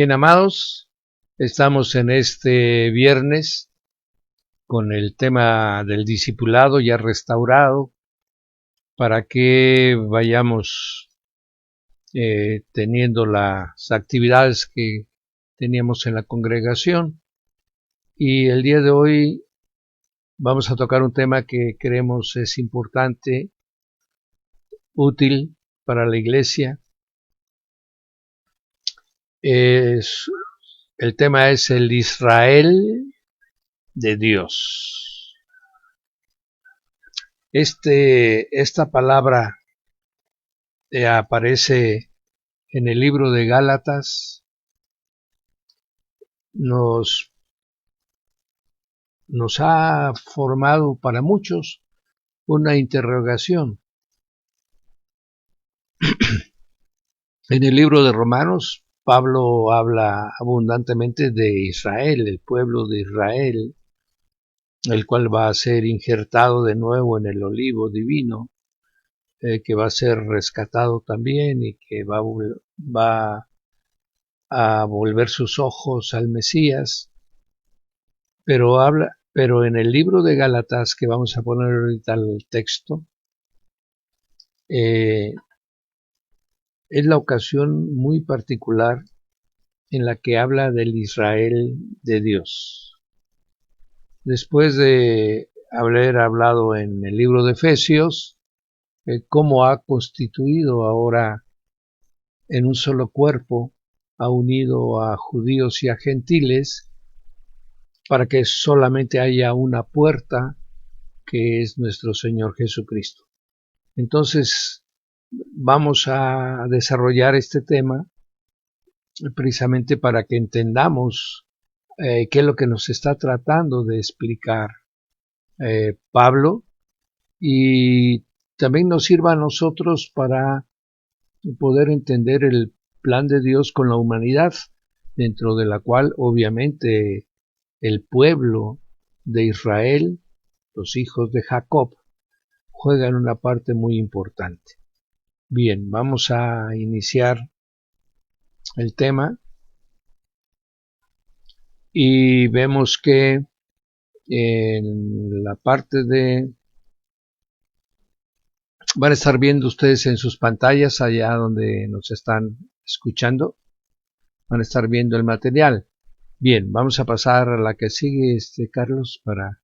Bien, amados, estamos en este viernes con el tema del discipulado ya restaurado para que vayamos teniendo las actividades que teníamos en la congregación. Y el día de hoy vamos a tocar un tema que creemos es importante, útil para la iglesia. El tema es el Israel de Dios. Esta palabra aparece en el libro de Gálatas, nos ha formado para muchos una interrogación. En el libro de Romanos, Pablo habla abundantemente de Israel, el pueblo de Israel, el cual va a ser injertado de nuevo en el olivo divino, que va a ser rescatado también y que va a volver sus ojos al Mesías. Pero en el libro de Gálatas, que vamos a poner ahorita el texto, es la ocasión muy particular en la que habla del Israel de Dios. Después de haber hablado en el libro de Efesios, cómo ha constituido ahora en un solo cuerpo, ha unido a judíos y a gentiles, para que solamente haya una puerta, que es nuestro Señor Jesucristo. Entonces, vamos a desarrollar este tema precisamente para que entendamos qué es lo que nos está tratando de explicar Pablo, y también nos sirva a nosotros para poder entender el plan de Dios con la humanidad, dentro de la cual obviamente el pueblo de Israel, los hijos de Jacob, juegan una parte muy importante. Bien, vamos a iniciar el tema y vemos que en la parte de... Van a estar viendo ustedes en sus pantallas, allá donde nos están escuchando, van a estar viendo el material. Bien, vamos a pasar a la que sigue, Carlos, para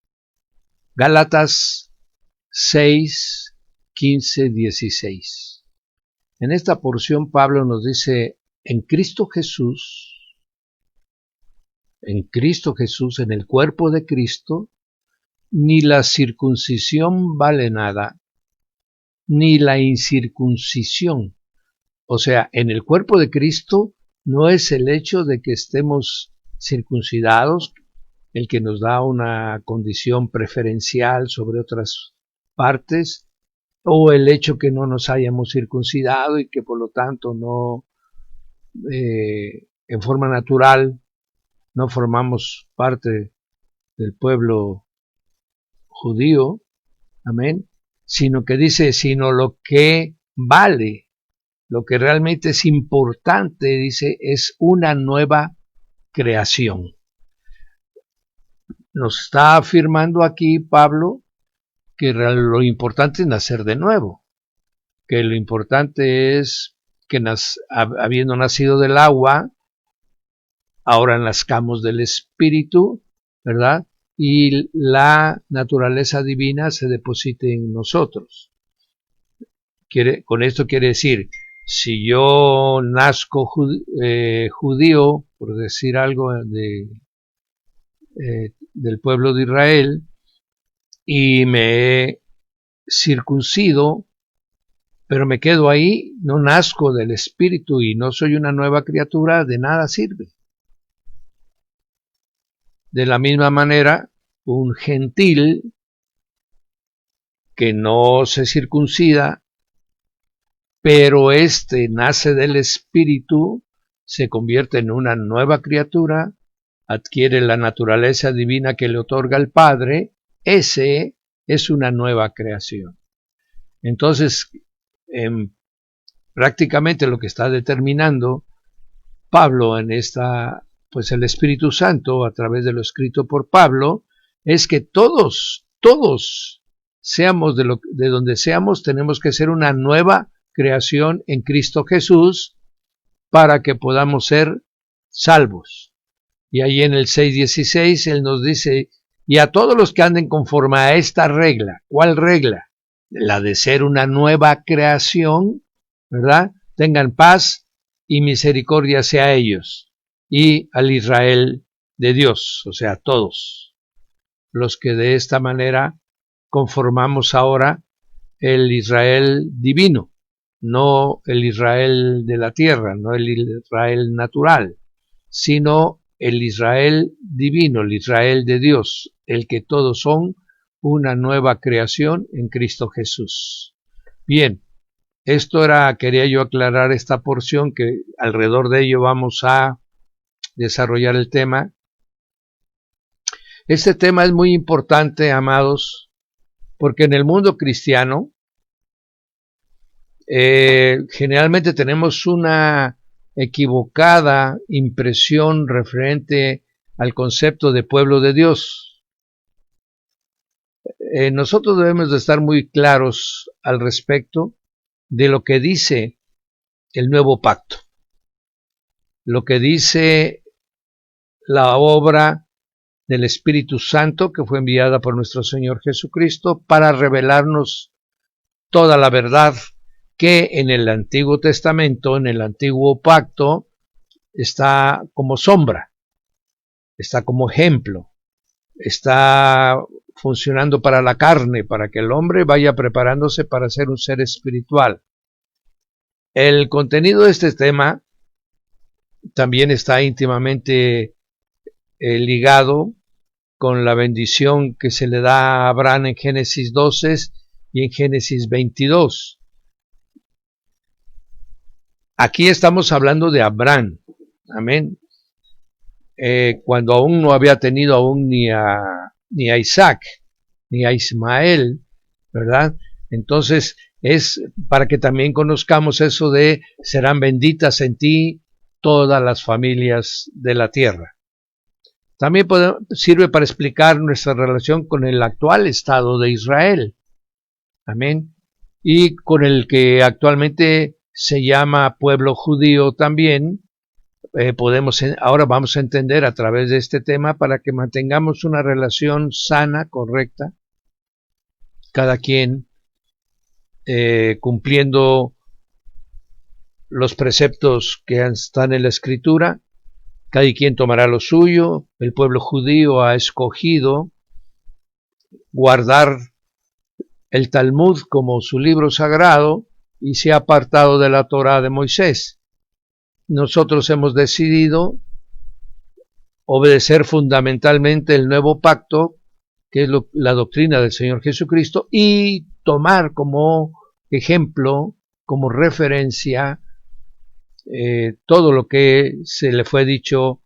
Gálatas 6, 15, 16. En esta porción Pablo nos dice: en Cristo Jesús, en el cuerpo de Cristo, ni la circuncisión vale nada, ni la incircuncisión. O sea, en el cuerpo de Cristo no es el hecho de que estemos circuncidados el que nos da una condición preferencial sobre otras partes, o el hecho que no nos hayamos circuncidado y que por lo tanto no, en forma natural, no formamos parte del pueblo judío, amén, sino que dice, sino lo que vale, lo que realmente es importante, dice, es una nueva creación. Nos está afirmando aquí Pablo que lo importante es nacer de nuevo, que lo importante es que habiendo nacido del agua, ahora nazcamos del Espíritu, ¿verdad? Y la naturaleza divina se deposite en nosotros. Con esto quiere decir, si yo nazco judío, por decir algo, del pueblo de Israel, y me he circuncido, pero me quedo ahí, no nazco del Espíritu y no soy una nueva criatura, de nada sirve. De la misma manera, un gentil que no se circuncida, pero nace del Espíritu, se convierte en una nueva criatura, adquiere la naturaleza divina que le otorga el Padre, ese es una nueva creación. Entonces, prácticamente lo que está determinando Pablo en esta, pues el Espíritu Santo, a través de lo escrito por Pablo, es que todos, seamos de donde seamos, tenemos que ser una nueva creación en Cristo Jesús para que podamos ser salvos. Y ahí en el 6:16 él nos dice, y a todos los que anden conforme a esta regla. ¿Cuál regla? La de ser una nueva creación, ¿verdad? Tengan paz y misericordia hacia ellos y al Israel de Dios, o sea, todos los que de esta manera conformamos ahora el Israel divino, no el Israel de la tierra, no el Israel natural, sino el Israel divino, el Israel de Dios, el que todos son una nueva creación en Cristo Jesús. Bien, quería yo aclarar esta porción que alrededor de ello vamos a desarrollar el tema. Este tema es muy importante, amados, porque en el mundo cristiano generalmente tenemos una equivocada impresión referente al concepto de pueblo de Dios. Nosotros debemos de estar muy claros al respecto de lo que dice el nuevo pacto, lo que dice la obra del Espíritu Santo que fue enviada por nuestro Señor Jesucristo para revelarnos toda la verdad que en el Antiguo Testamento, en el Antiguo Pacto, está como sombra, está como ejemplo, está funcionando para la carne, para que el hombre vaya preparándose para ser un ser espiritual. El contenido de este tema también está íntimamente ligado con la bendición que se le da a Abraham en Génesis 12 y en Génesis 22. Aquí estamos hablando de Abraham, amén. Cuando aún no había tenido aún ni a Isaac, ni a Ismael, ¿verdad? Entonces es para que también conozcamos eso de serán benditas en ti todas las familias de la tierra. También sirve para explicar nuestra relación con el actual Estado de Israel, amén, y con el que actualmente se llama pueblo judío también. Ahora vamos a entender a través de este tema para que mantengamos una relación sana, correcta, cada quien cumpliendo los preceptos que están en la Escritura. Cada quien tomará lo suyo. El pueblo judío ha escogido guardar el Talmud como su libro sagrado y se ha apartado de la Torá de Moisés. Nosotros hemos decidido obedecer fundamentalmente el nuevo pacto, que es la doctrina del Señor Jesucristo, y tomar como ejemplo, como referencia, todo lo que se le fue dicho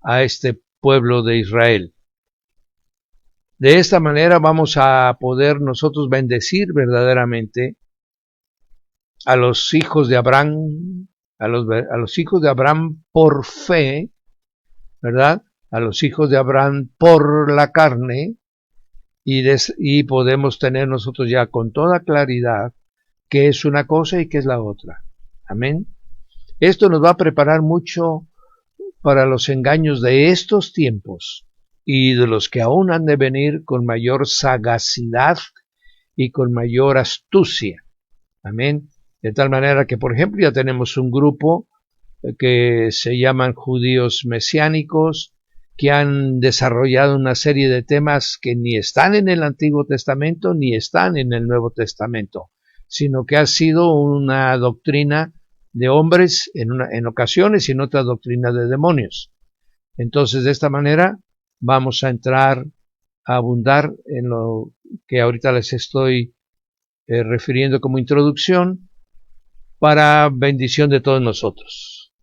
a este pueblo de Israel. De esta manera vamos a poder nosotros bendecir verdaderamente a los hijos de Abraham, a los hijos de Abraham por fe, ¿verdad? A los hijos de Abraham por la carne, y podemos tener nosotros ya con toda claridad qué es una cosa y qué es la otra. Amén. Esto nos va a preparar mucho para los engaños de estos tiempos y de los que aún han de venir con mayor sagacidad y con mayor astucia. Amén. De tal manera que, por ejemplo, ya tenemos un grupo que se llaman judíos mesiánicos, que han desarrollado una serie de temas que ni están en el Antiguo Testamento ni están en el Nuevo Testamento, sino que ha sido una doctrina de hombres en ocasiones y en otra doctrina de demonios. Entonces, de esta manera vamos a entrar a abundar en lo que ahorita les estoy refiriendo como introducción, para bendición de todos nosotros.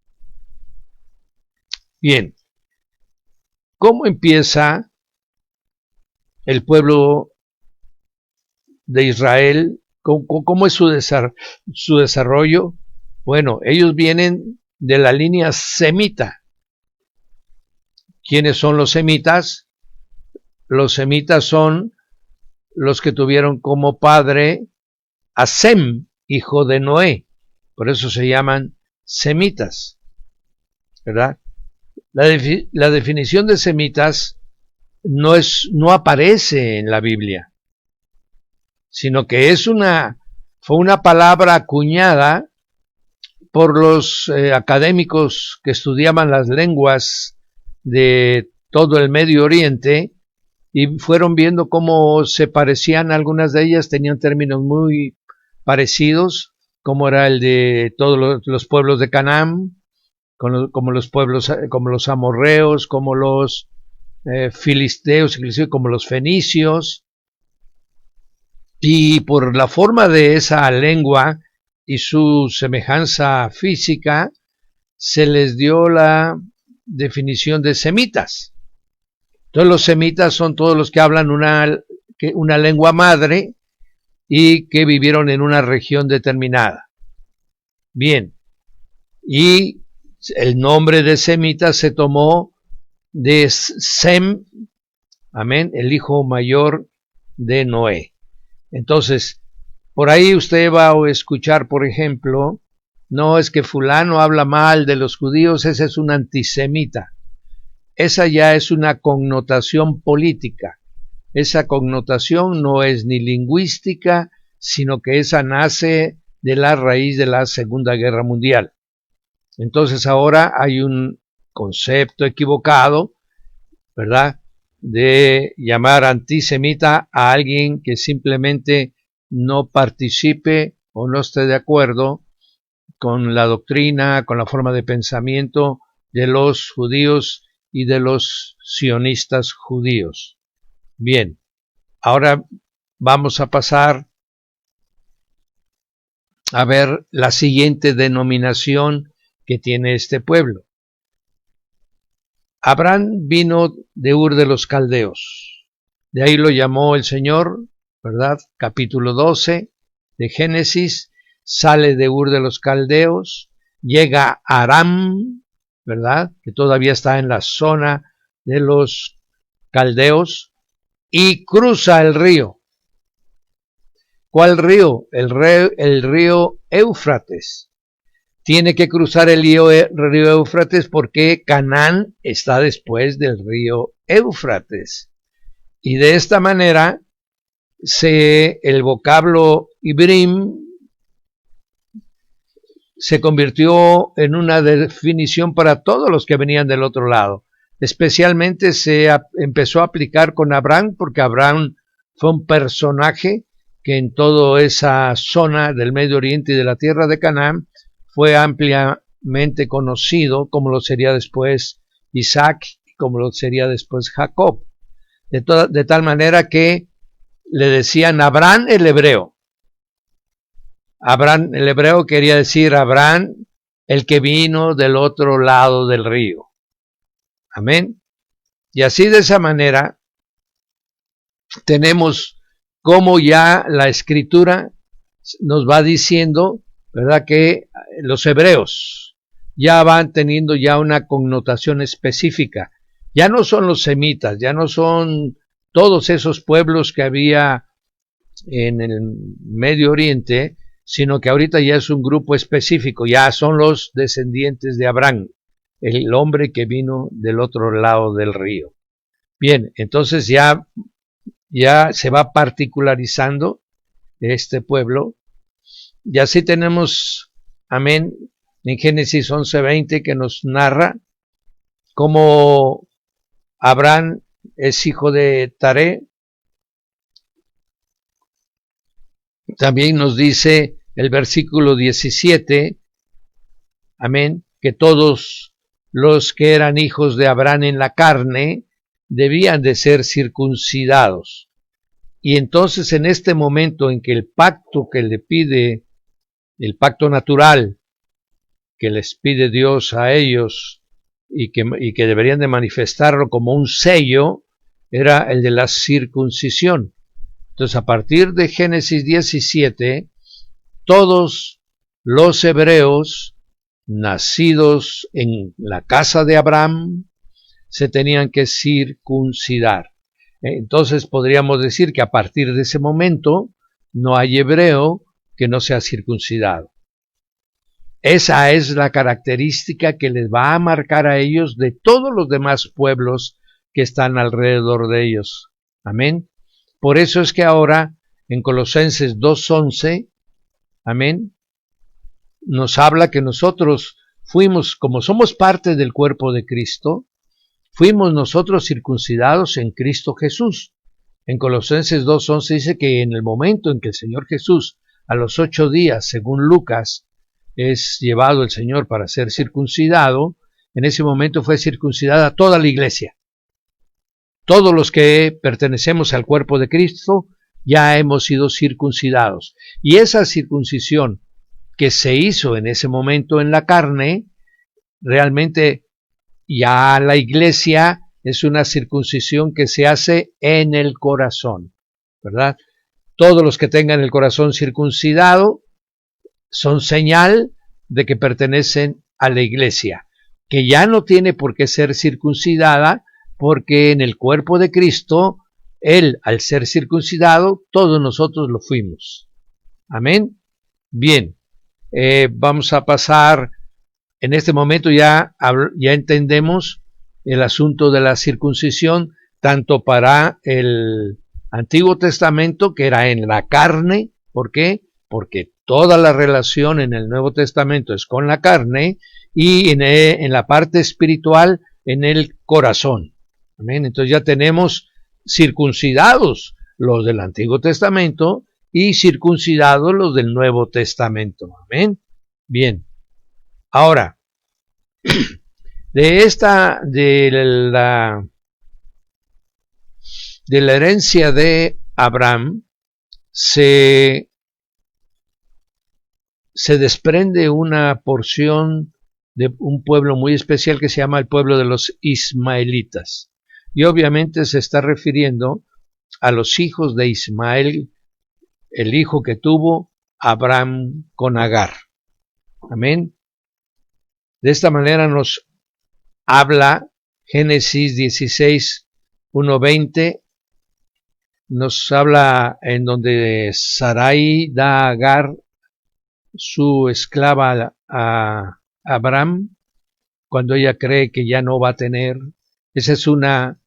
Bien, ¿cómo empieza el pueblo de Israel? ¿Cómo es su desarrollo? Bueno, ellos vienen de la línea semita. ¿Quiénes son los semitas? Los semitas son los que tuvieron como padre a Sem, hijo de Noé. Por eso se llaman semitas, ¿verdad? La definición de semitas no aparece en la Biblia, sino que fue una palabra acuñada por los académicos que estudiaban las lenguas de todo el Medio Oriente, y fueron viendo cómo se parecían algunas de ellas, tenían términos muy parecidos, como era el de todos los pueblos de Canaán, como los pueblos, como los amorreos, como los filisteos, inclusive como los fenicios, y por la forma de esa lengua y su semejanza física, se les dio la definición de semitas. Entonces los semitas son todos los que hablan una lengua madre y que vivieron en una región determinada. Bien, y el nombre de semita se tomó de Sem, amén, el hijo mayor de Noé. Entonces, por ahí usted va a escuchar, por ejemplo, no es que fulano habla mal de los judíos, ese es un antisemita. Esa ya es una connotación política. Esa connotación no es ni lingüística, sino que esa nace de la raíz de la Segunda Guerra Mundial. Entonces ahora hay un concepto equivocado, ¿verdad?, de llamar antisemita a alguien que simplemente no participe o no esté de acuerdo con la doctrina, con la forma de pensamiento de los judíos y de los sionistas judíos. Bien, ahora vamos a pasar a ver la siguiente denominación que tiene este pueblo. Abraham vino de Ur de los Caldeos. De ahí lo llamó el Señor, ¿verdad? Capítulo 12 de Génesis. Sale de Ur de los Caldeos, llega a Aram, ¿verdad?, que todavía está en la zona de los caldeos, y cruza el río. ¿Cuál río? El río Éufrates. Tiene que cruzar el río Éufrates porque Canaán está después del río Éufrates. Y de esta manera, el vocablo Ibrim se convirtió en una definición para todos los que venían del otro lado. Especialmente se empezó a aplicar con Abraham, porque Abraham fue un personaje que en toda esa zona del Medio Oriente y de la tierra de Canaán fue ampliamente conocido, como lo sería después Isaac y como lo sería después Jacob. De tal manera que le decían Abraham el hebreo. Abraham el hebreo quería decir Abraham el que vino del otro lado del río. Amén. Y así de esa manera tenemos como ya la escritura nos va diciendo, ¿verdad?, que los hebreos ya van teniendo ya una connotación específica. Ya no son los semitas, ya no son todos esos pueblos que había en el Medio Oriente, sino que ahorita ya es un grupo específico, ya son los descendientes de Abraham, el hombre que vino del otro lado del río. Bien, entonces ya se va particularizando este pueblo, y así tenemos, amén, en Génesis 11:20 que nos narra cómo Abraham es hijo de Taré. También nos dice el versículo 17, amén, que todos los que eran hijos de Abraham en la carne debían de ser circuncidados. Y entonces en este momento en que el pacto que le pide, el pacto natural que les pide Dios a ellos y que deberían de manifestarlo como un sello, era el de la circuncisión. Entonces, a partir de Génesis 17, todos los hebreos nacidos en la casa de Abraham, se tenían que circuncidar. Entonces podríamos decir que a partir de ese momento no hay hebreo que no sea circuncidado. Esa es la característica que les va a marcar a ellos de todos los demás pueblos que están alrededor de ellos. Amén. Por eso es que ahora en Colosenses 2:11, amén, nos habla que nosotros fuimos, como somos parte del cuerpo de Cristo, fuimos nosotros circuncidados en Cristo Jesús. En Colosenses 2:11 dice que en el momento en que el Señor Jesús, a los 8 días, según Lucas, es llevado el Señor para ser circuncidado, en ese momento fue circuncidada toda la iglesia. Todos los que pertenecemos al cuerpo de Cristo ya hemos sido circuncidados. Y esa circuncisión que se hizo en ese momento en la carne, realmente ya la iglesia es una circuncisión que se hace en el corazón, ¿verdad? Todos los que tengan el corazón circuncidado son señal de que pertenecen a la iglesia, que ya no tiene por qué ser circuncidada, porque en el cuerpo de Cristo, Él, al ser circuncidado, todos nosotros lo fuimos. Amén. Bien, vamos a pasar, en este momento ya entendemos el asunto de la circuncisión, tanto para el Antiguo Testamento, que era en la carne. ¿Por qué? Porque toda la relación en el Nuevo Testamento es con la carne, y en la parte espiritual, en el corazón. Amén. Entonces ya tenemos circuncidados los del Antiguo Testamento y circuncidados los del Nuevo Testamento. Amén. Bien. Ahora, de la herencia de Abraham se desprende una porción de un pueblo muy especial que se llama el pueblo de los ismaelitas. Y obviamente se está refiriendo a los hijos de Ismael, el hijo que tuvo Abraham con Agar. Amén. De esta manera nos habla Génesis 16, 1-20, nos habla en donde Sarai da a Agar, su esclava, a Abraham, cuando ella cree que ya no va a tener. Esa es una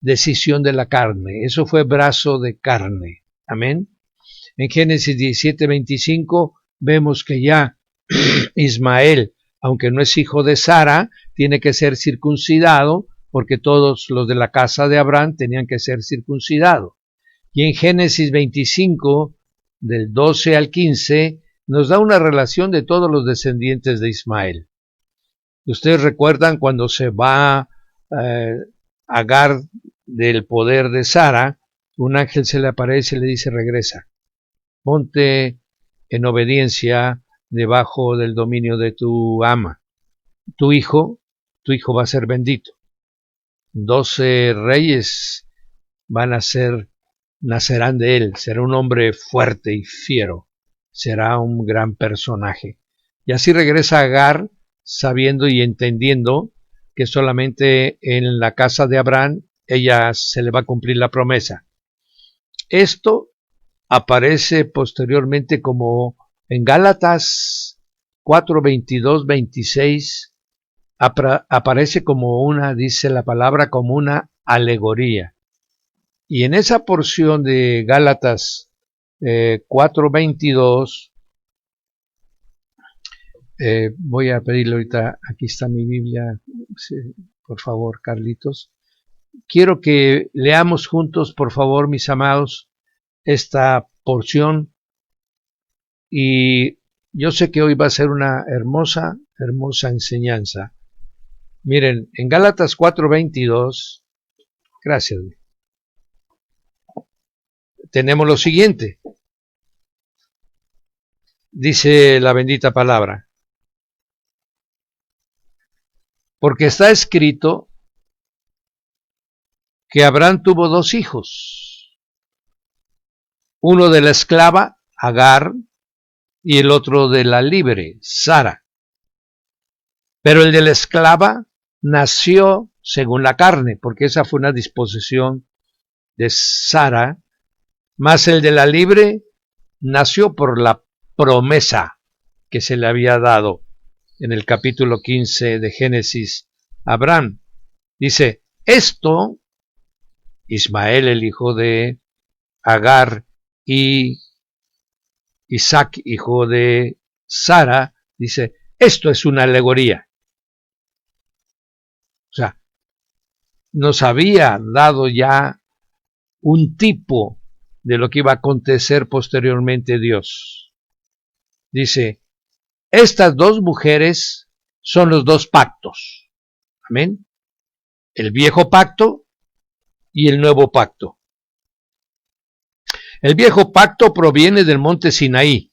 decisión de la carne, eso fue brazo de carne. Amén. En Génesis 17:25 vemos que ya Ismael, aunque no es hijo de Sara, tiene que ser circuncidado, porque todos los de la casa de Abraham tenían que ser circuncidados. Y en Génesis 25, del 12 al 15, nos da una relación de todos los descendientes de Ismael. Ustedes recuerdan cuando se va Agar del poder de Sara, un ángel se le aparece y le dice: regresa, ponte en obediencia debajo del dominio de tu ama. Tu hijo va a ser bendito. 12 reyes nacerán de él. Será un hombre fuerte y fiero. Será un gran personaje. Y así regresa Agar, sabiendo y entendiendo que solamente en la casa de Abraham ella se le va a cumplir la promesa. Esto aparece posteriormente como en Gálatas 4:22-26, aparece como dice la palabra, como una alegoría. Y en esa porción de Gálatas 4:22, voy a pedirle ahorita, aquí está mi Biblia, por favor, Carlitos. Quiero que leamos juntos, por favor, mis amados, esta porción. Y yo sé que hoy va a ser una hermosa enseñanza. Miren, en Gálatas 4:22, gracias, tenemos lo siguiente. Dice la bendita palabra: porque está escrito que Abraham tuvo 2 hijos, uno de la esclava, Agar, y el otro de la libre, Sara. Pero el de la esclava nació según la carne, porque esa fue una disposición de Sara, más el de la libre nació por la promesa que se le había dado en el capítulo 15 de Génesis a Abraham. Dice, esto, Ismael, el hijo de Agar, y Isaac, hijo de Sara, dice, esto es una alegoría. O sea, nos había dado ya un tipo de lo que iba a acontecer posteriormente Dios. Dice, estas dos mujeres son los dos pactos. Amén. El viejo pacto y el nuevo pacto. El viejo pacto proviene del monte Sinaí.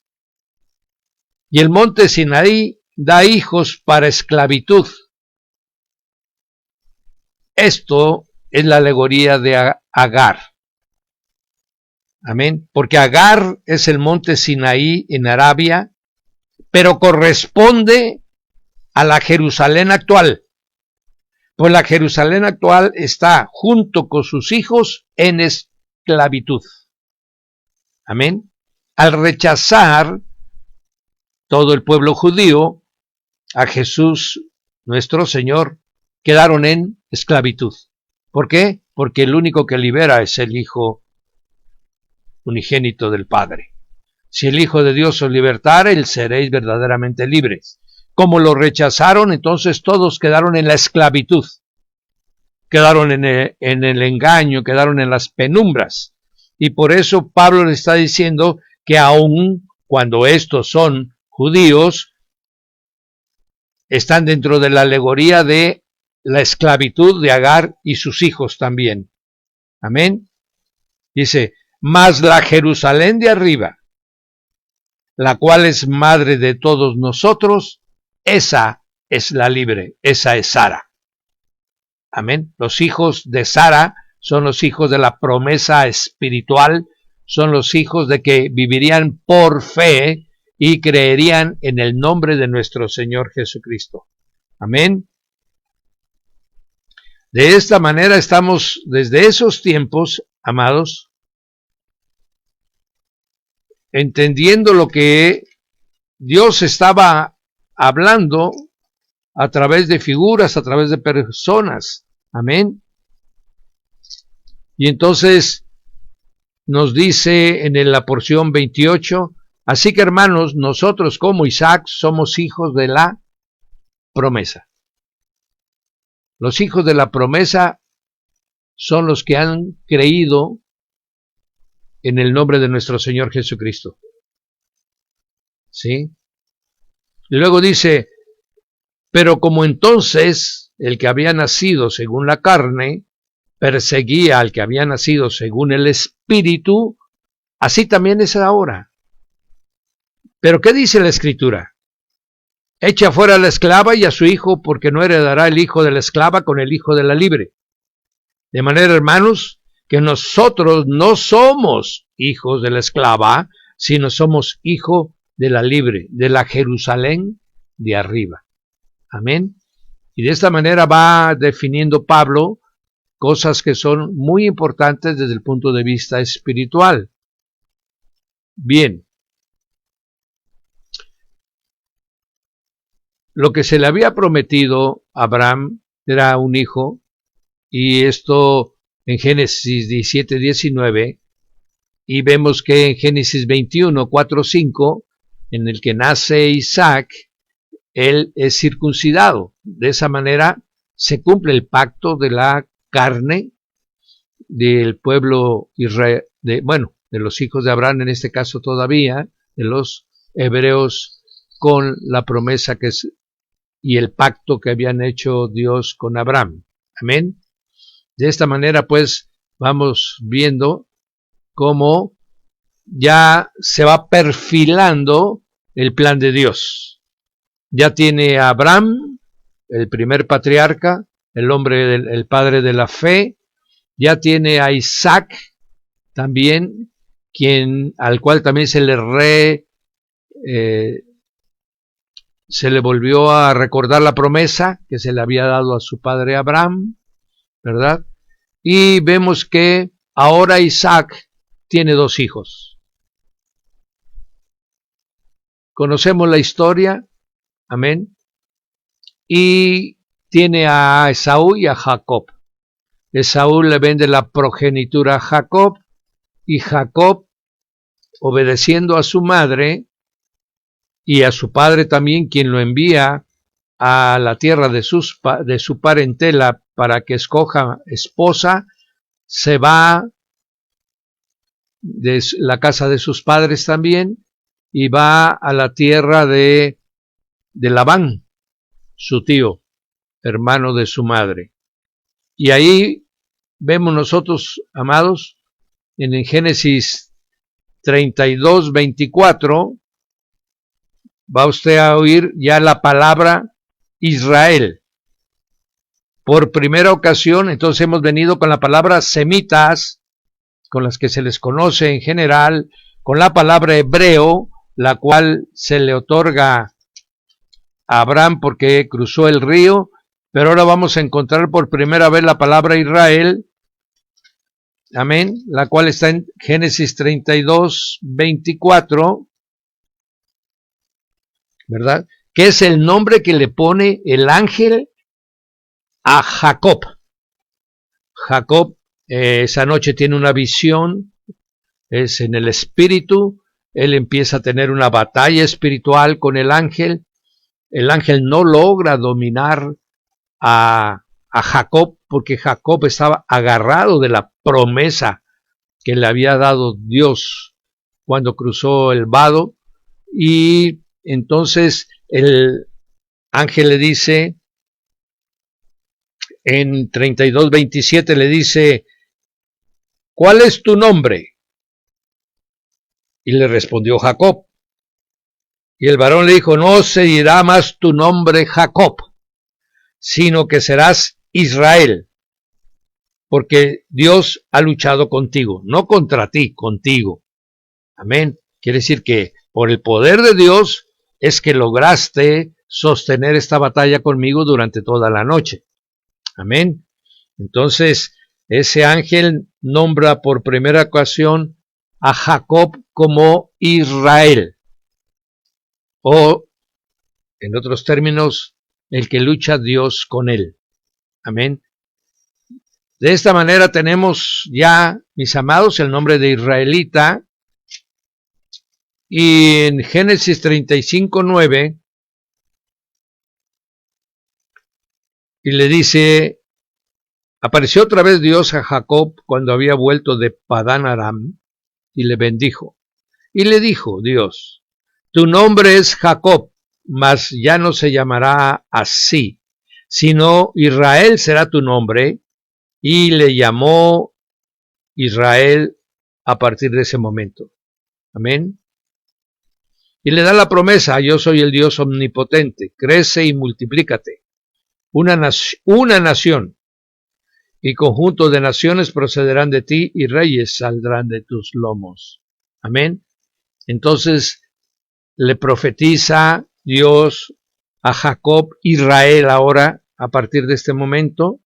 Y el monte Sinaí da hijos para esclavitud. Esto es la alegoría de Agar. Amén. Porque Agar es el monte Sinaí en Arabia, pero corresponde a la Jerusalén actual. Pues la Jerusalén actual está junto con sus hijos en esclavitud. Amén. Al rechazar todo el pueblo judío a Jesús, nuestro Señor, quedaron en esclavitud. ¿Por qué? Porque el único que libera es el Hijo unigénito del Padre. Si el Hijo de Dios os libertare, seréis verdaderamente libres. Como lo rechazaron, entonces todos quedaron en la esclavitud. Quedaron en el engaño, quedaron en las penumbras. Y por eso Pablo le está diciendo que aun cuando estos son judíos, están dentro de la alegoría de la esclavitud de Agar y sus hijos también. Amén. Dice, mas la Jerusalén de arriba, la cual es madre de todos nosotros, esa es la libre, esa es Sara. Amén. Los hijos de Sara son los hijos de la promesa espiritual, son los hijos de que vivirían por fe y creerían en el nombre de nuestro Señor Jesucristo. Amén. De esta manera estamos desde esos tiempos, amados, entendiendo lo que Dios estaba hablando a través de figuras, a través de personas. Amén. Y entonces nos dice en la porción 28, así que hermanos, nosotros como Isaac somos hijos de la promesa. Los hijos de la promesa son los que han creído en el nombre de nuestro Señor Jesucristo. ¿Sí? Y luego dice, pero como entonces el que había nacido según la carne perseguía al que había nacido según el Espíritu, así también es ahora. ¿Pero qué dice la Escritura? Echa fuera a la esclava y a su hijo, porque no heredará el hijo de la esclava con el hijo de la libre. De manera, hermanos, que nosotros no somos hijos de la esclava, sino somos hijos de la libre, de la Jerusalén de arriba. Amén. Y de esta manera va definiendo Pablo cosas que son muy importantes desde el punto de vista espiritual. Bien. Lo que se le había prometido a Abraham era un hijo, y esto en Génesis 17, 19, y vemos que en Génesis 21, 4, 5, en el que nace Isaac, él es circuncidado. De esa manera se cumple el pacto de la carne del pueblo Israel, de los hijos de Abraham en este caso todavía, de los hebreos, con la promesa que es y el pacto que habían hecho Dios con Abraham. Amén. De esta manera, pues, vamos viendo cómo ya se va perfilando el plan de Dios. Ya tiene a Abraham, el primer patriarca, el padre de la fe. Ya tiene a Isaac también, al cual también se le se le volvió a recordar la promesa que se le había dado a su padre Abraham, ¿verdad? Y vemos que ahora Isaac tiene 2 hijos. Conocemos la historia, amén, y tiene a Esaú y a Jacob. Esaú le vende la progenitura a Jacob, y Jacob, obedeciendo a su madre y a su padre también, quien lo envía a la tierra de su parentela para que escoja esposa, se va de la casa de sus padres también y va a la tierra de Labán, su tío, hermano de su madre. Y ahí vemos nosotros, amados, en el Génesis 32, 24, va usted a oír ya la palabra Israel. Por primera ocasión, entonces hemos venido con la palabra semitas, con las que se les conoce en general, con la palabra hebreo, la cual se le otorga a Abraham porque cruzó el río, pero ahora vamos a encontrar por primera vez la palabra Israel, amén, la cual está en Génesis 32, 24, ¿verdad? Que es el nombre que le pone el ángel a Jacob. Jacob esa noche tiene una visión, es en el espíritu, él empieza a tener una batalla espiritual con el ángel no logra dominar a Jacob porque Jacob estaba agarrado de la promesa que le había dado Dios cuando cruzó el vado, y entonces el ángel le dice, en 32:27 le dice, ¿cuál es tu nombre? Y le respondió Jacob. Y el varón le dijo, no se dirá más tu nombre Jacob, sino que serás Israel, porque Dios ha luchado contigo, no contra ti, contigo. Amén. Quiere decir que por el poder de Dios es que lograste sostener esta batalla conmigo durante toda la noche. Amén. Entonces, ese ángel nombra por primera ocasión a Jacob como Israel, o, en otros términos, el que lucha Dios con él. Amén. De esta manera tenemos ya, mis amados, el nombre de israelita, y en Génesis 35:9, y le dice, apareció otra vez Dios a Jacob cuando había vuelto de Padán Aram, y le bendijo. Y le dijo Dios, tu nombre es Jacob, mas ya no se llamará así, sino Israel será tu nombre, y le llamó Israel a partir de ese momento. Amén. Y le da la promesa, yo soy el Dios omnipotente, crece y multiplícate. Una nación y conjunto de naciones procederán de ti y reyes saldrán de tus lomos. Amén. Entonces le profetiza Dios a Jacob, Israel ahora, a partir de este momento,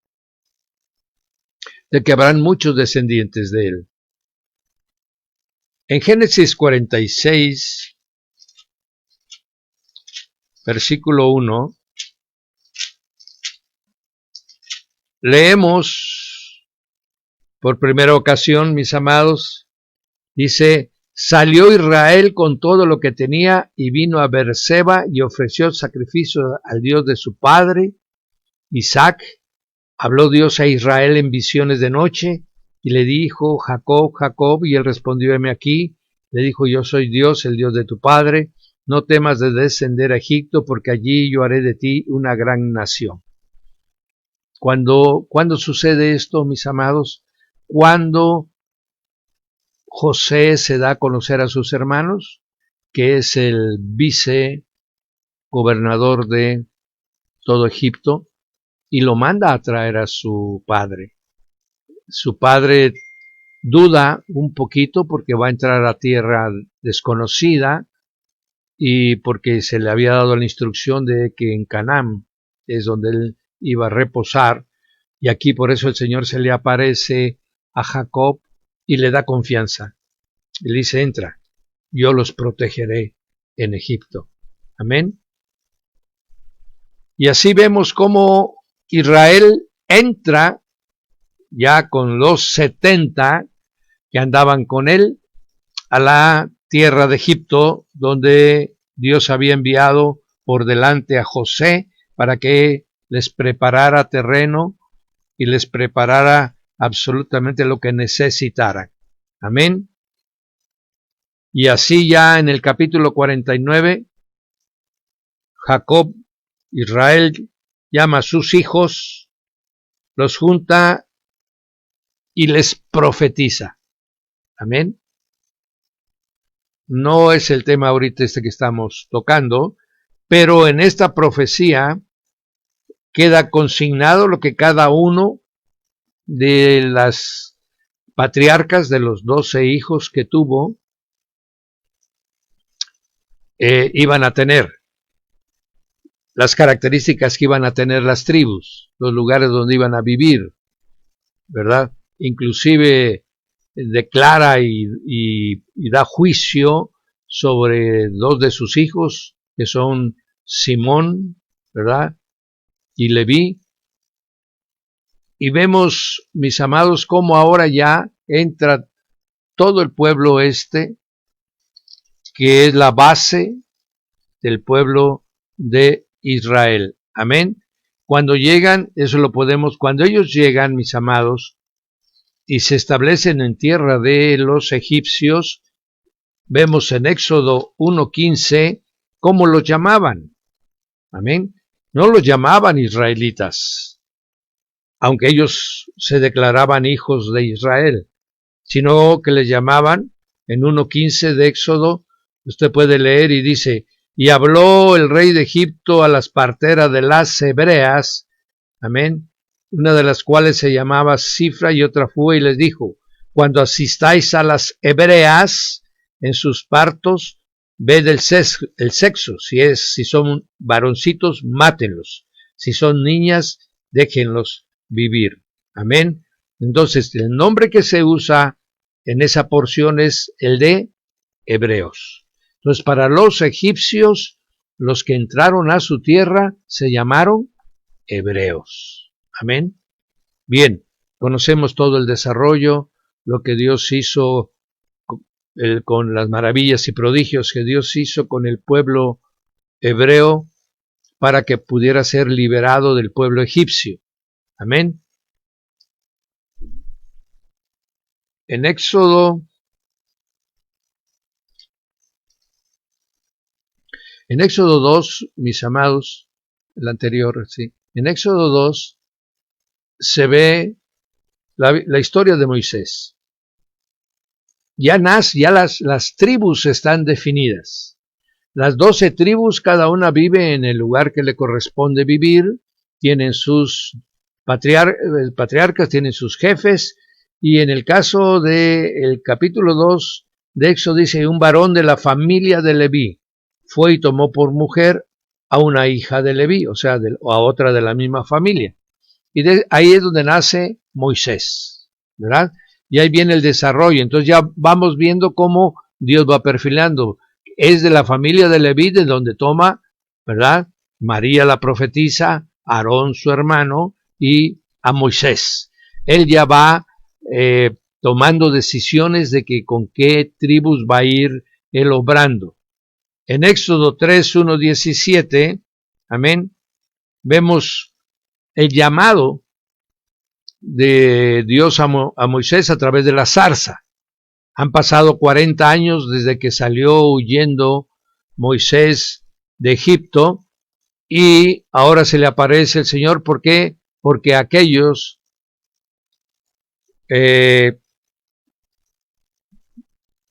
de que habrán muchos descendientes de él. En Génesis 46, versículo 1, leemos por primera ocasión, mis amados, dice, salió Israel con todo lo que tenía y vino a Beerseba y ofreció sacrificio al Dios de su padre, Isaac. Habló Dios a Israel en visiones de noche y le dijo, Jacob, Jacob, y él respondió, heme aquí. Le dijo, yo soy Dios, el Dios de tu padre. No temas de descender a Egipto, porque allí yo haré de ti una gran nación. ¿Cuándo sucede esto, mis amados? Cuando José se da a conocer a sus hermanos, que es el vicegobernador de todo Egipto, y lo manda a traer a su padre. Su padre duda un poquito porque va a entrar a tierra desconocida, y porque se le había dado la instrucción de que en Canaán es donde él iba a reposar, y aquí por eso el Señor se le aparece a Jacob y le da confianza. Él dice, entra, yo los protegeré en Egipto. Amén. Y así vemos cómo Israel entra ya con los 70 que andaban con él a la tierra de Egipto, donde Dios había enviado por delante a José para que les preparara terreno y les preparara absolutamente lo que necesitaran. Amén. Y así ya en el capítulo 49, Jacob, Israel, llama a sus hijos, los junta y les profetiza. Amén. No es el tema ahorita que estamos tocando, pero en esta profecía queda consignado lo que cada uno de las patriarcas de los 12 hijos que tuvo iban a tener, las características que iban a tener las tribus, los lugares donde iban a vivir, ¿verdad? Inclusive declara y da juicio sobre 2 de sus hijos, que son Simón, ¿verdad? Y Leví. Y vemos, mis amados, cómo ahora ya entra todo el pueblo que es la base del pueblo de Israel. Amén. Cuando llegan, eso lo podemos, cuando ellos llegan, mis amados, y se establecen en tierra de los egipcios, vemos en Éxodo 1:15 cómo los llamaban. Amén. No los llamaban israelitas, aunque ellos se declaraban hijos de Israel, sino que les llamaban, en 1:15 de Éxodo, usted puede leer y dice, y habló el rey de Egipto a las parteras de las hebreas, amén, una de las cuales se llamaba Cifra y otra fue, y les dijo, cuando asistáis a las hebreas en sus partos, ved el sexo, si son varoncitos, mátenlos, si son niñas, déjenlos vivir, amén. Entonces, el nombre que se usa en esa porción es el de hebreos. Entonces, para los egipcios, los que entraron a su tierra se llamaron hebreos. Amén. Bien, conocemos todo el desarrollo, lo que Dios hizo con las maravillas y prodigios que Dios hizo con el pueblo hebreo para que pudiera ser liberado del pueblo egipcio. Amén. En Éxodo 2, mis amados, el anterior, sí, en Éxodo 2 se ve la historia de Moisés. Ya las tribus están definidas. Las 12 tribus, cada una vive en el lugar que le corresponde vivir, tienen sus patriarcas, tienen sus jefes, y en el caso del capítulo 2 de Éxodo dice, un varón de la familia de Leví fue y tomó por mujer a una hija de Leví, o sea, o a otra de la misma familia. Y ahí es donde nace Moisés, ¿verdad? Y ahí viene el desarrollo. Entonces ya vamos viendo cómo Dios va perfilando. Es de la familia de Leví de donde toma, ¿verdad? María la profetisa, Aarón su hermano y a Moisés. Él ya va tomando decisiones de que con qué tribus va a ir él obrando. En Éxodo 3, 1, 17, amén, vemos el llamado de Dios a Moisés a través de la zarza. Han pasado 40 años desde que salió huyendo Moisés de Egipto y ahora se le aparece el Señor. ¿Por qué? Porque aquellos que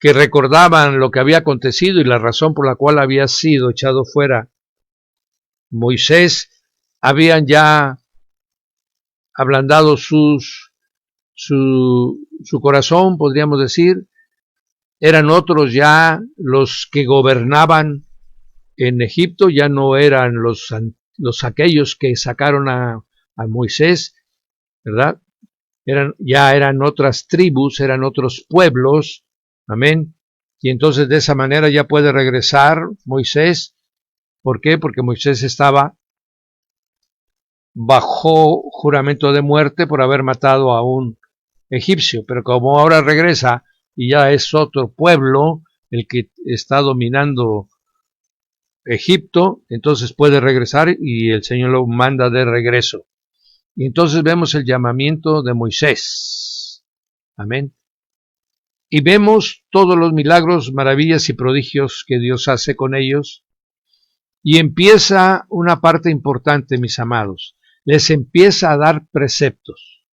recordaban lo que había acontecido y la razón por la cual había sido echado fuera Moisés, habían ya ablandado su corazón, podríamos decir. Eran otros ya los que gobernaban en Egipto ya no eran los aquellos que sacaron a Moisés, ¿verdad? Ya eran otras tribus, eran otros pueblos, amén. Y entonces de esa manera ya puede regresar Moisés. ¿Por qué? Porque Moisés estaba bajo juramento de muerte por haber matado a un egipcio, pero como ahora regresa y ya es otro pueblo el que está dominando Egipto, entonces puede regresar y el Señor lo manda de regreso. Y entonces vemos el llamamiento de Moisés. Amén. Y vemos todos los milagros, maravillas y prodigios que Dios hace con ellos. Y empieza una parte importante, mis amados. Les empieza a dar preceptos.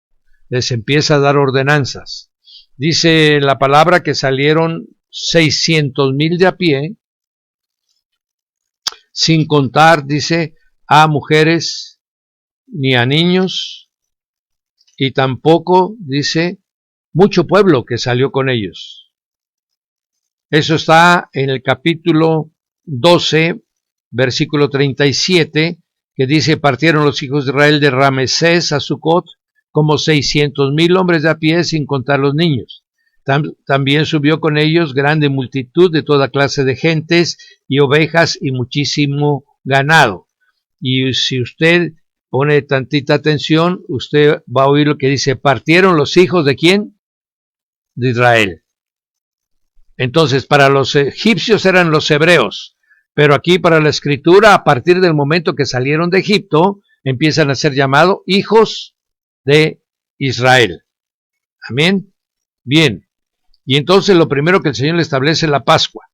Les empieza a dar ordenanzas. Dice la palabra que salieron 600,000 de a pie, sin contar, dice, a mujeres ni a niños, y tampoco, dice, mucho pueblo que salió con ellos. Eso está en el capítulo 12, versículo 37, que dice, partieron los hijos de Israel de Ramesés a Sucot como 600,000 hombres de a pie, sin contar los niños. También subió con ellos grande multitud de toda clase de gentes y ovejas y muchísimo ganado. Y si usted pone tantita atención, usted va a oír lo que dice, partieron los hijos de ¿quién? De Israel. Entonces, para los egipcios eran los hebreos, pero aquí para la escritura, a partir del momento que salieron de Egipto, empiezan a ser llamados hijos de Israel. Amén. Bien. Y entonces lo primero que el Señor le establece es la Pascua.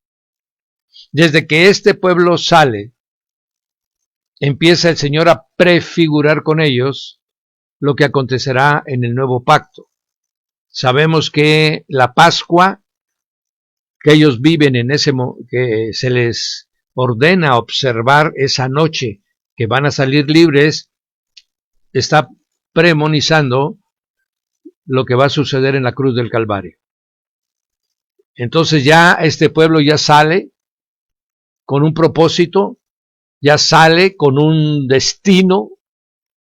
Desde que este pueblo sale, empieza el Señor a prefigurar con ellos lo que acontecerá en el nuevo pacto. Sabemos que la Pascua que ellos viven en que se les ordena observar esa noche que van a salir libres, está premonizando lo que va a suceder en la cruz del Calvario. Entonces ya este pueblo ya sale con un propósito, ya sale con un destino,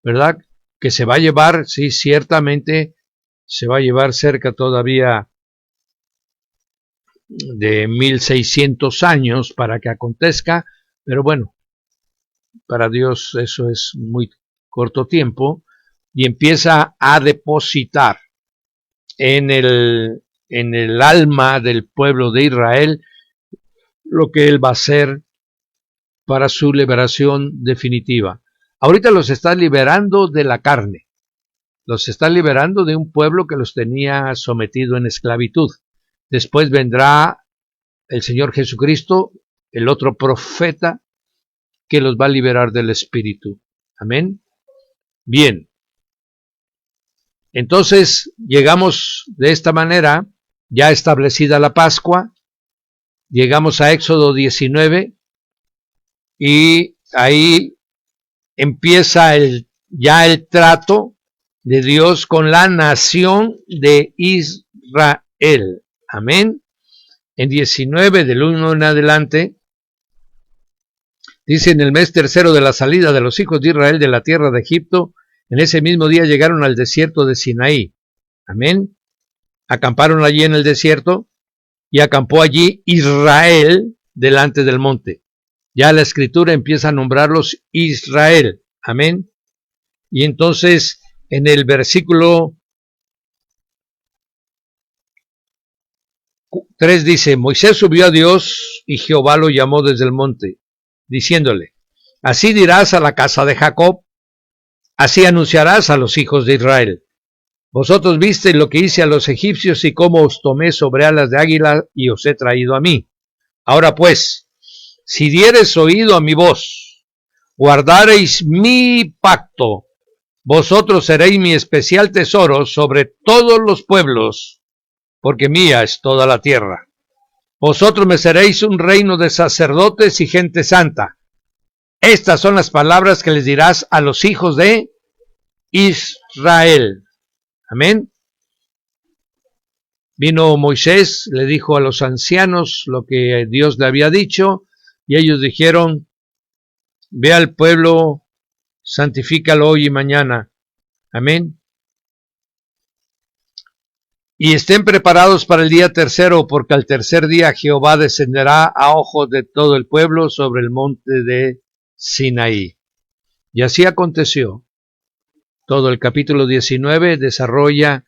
¿verdad? Que se va a llevar, sí, ciertamente se va a llevar cerca todavía de 1600 años para que acontezca, pero bueno, para Dios eso es muy corto tiempo, y empieza a depositar en el alma del pueblo de Israel lo que Él va a hacer para su liberación definitiva. Ahorita los está liberando de la carne, los está liberando de un pueblo que los tenía sometido en esclavitud. Después vendrá el Señor Jesucristo, el otro profeta, que los va a liberar del espíritu. Amén. Bien. Entonces, llegamos de esta manera, ya establecida la Pascua, llegamos a Éxodo 19, y ahí empieza ya el trato de Dios con la nación de Israel. Amén. En 19, del 1 en adelante, dice, en el mes tercero de la salida de los hijos de Israel de la tierra de Egipto, en ese mismo día llegaron al desierto de Sinaí. Amén. Acamparon allí en el desierto, y acampó allí Israel delante del monte. Ya la escritura empieza a nombrarlos Israel. Amén. Y entonces en el versículo 3 dice, Moisés subió a Dios y Jehová lo llamó desde el monte, diciéndole, así dirás a la casa de Jacob, así anunciarás a los hijos de Israel. Vosotros visteis lo que hice a los egipcios y cómo os tomé sobre alas de águila y os he traído a mí. Ahora pues, si diereis oído a mi voz, guardareis mi pacto, vosotros seréis mi especial tesoro sobre todos los pueblos, porque mía es toda la tierra. Vosotros me seréis un reino de sacerdotes y gente santa. Estas son las palabras que les dirás a los hijos de Israel. Amén. Vino Moisés, le dijo a los ancianos lo que Dios le había dicho, Y ellos dijeron, ve al pueblo, santifícalo hoy y mañana. Amén. Y estén preparados para el día tercero, porque al tercer día Jehová descenderá a ojos de todo el pueblo sobre el monte de Sinaí. Y así aconteció. Todo el capítulo 19 desarrolla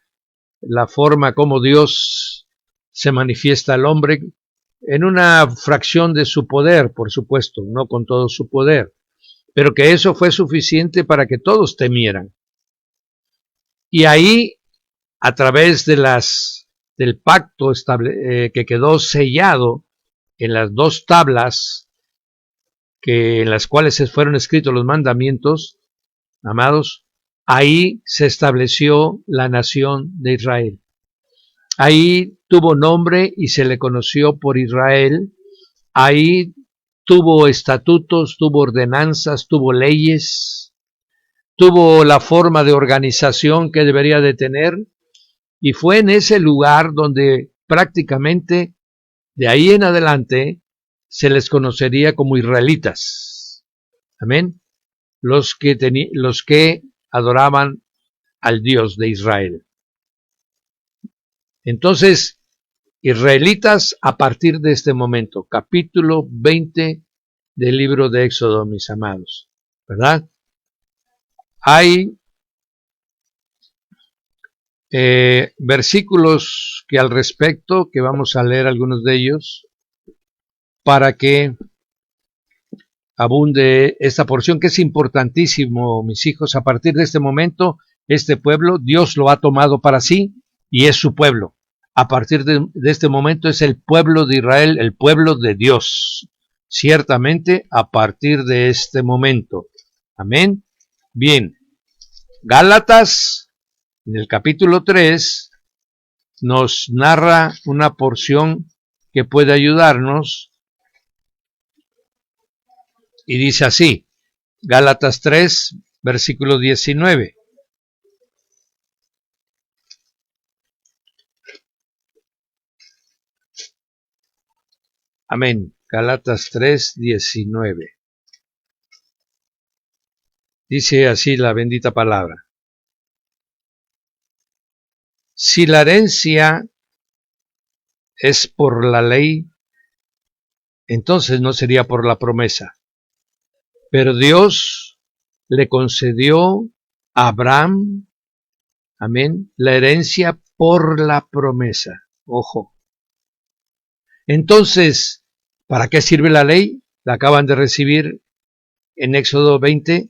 la forma como Dios se manifiesta al hombre en una fracción de su poder, por supuesto, no con todo su poder, pero que eso fue suficiente para que todos temieran. Y ahí, a través de del pacto que quedó sellado en las dos tablas en las cuales se fueron escritos los mandamientos, amados, ahí se estableció la nación de Israel. Ahí tuvo nombre y se le conoció por Israel. Ahí tuvo estatutos, tuvo ordenanzas, tuvo leyes, tuvo la forma de organización que debería de tener, y fue en ese lugar donde prácticamente de ahí en adelante se les conocería como israelitas. Amén. Los que adoraban al Dios de Israel. Entonces, israelitas a partir de este momento, capítulo 20 del libro de Éxodo, mis amados, ¿verdad? Hay versículos que al respecto, que vamos a leer algunos de ellos, para que abunde esta porción, que es importantísimo, mis hijos. A partir de este momento, este pueblo, Dios lo ha tomado para sí y es su pueblo. A partir de este momento es el pueblo de Israel, el pueblo de Dios. Ciertamente, a partir de este momento. Amén. Bien. Gálatas, en el capítulo 3, nos narra una porción que puede ayudarnos. Y dice así, Gálatas 3, versículo 19. Amén. Gálatas 3, 19. Dice así la bendita palabra. Si la herencia es por la ley, entonces no sería por la promesa. Pero Dios le concedió a Abraham, amén, la herencia por la promesa. Ojo. Entonces, ¿para qué sirve la ley? La acaban de recibir en Éxodo 20.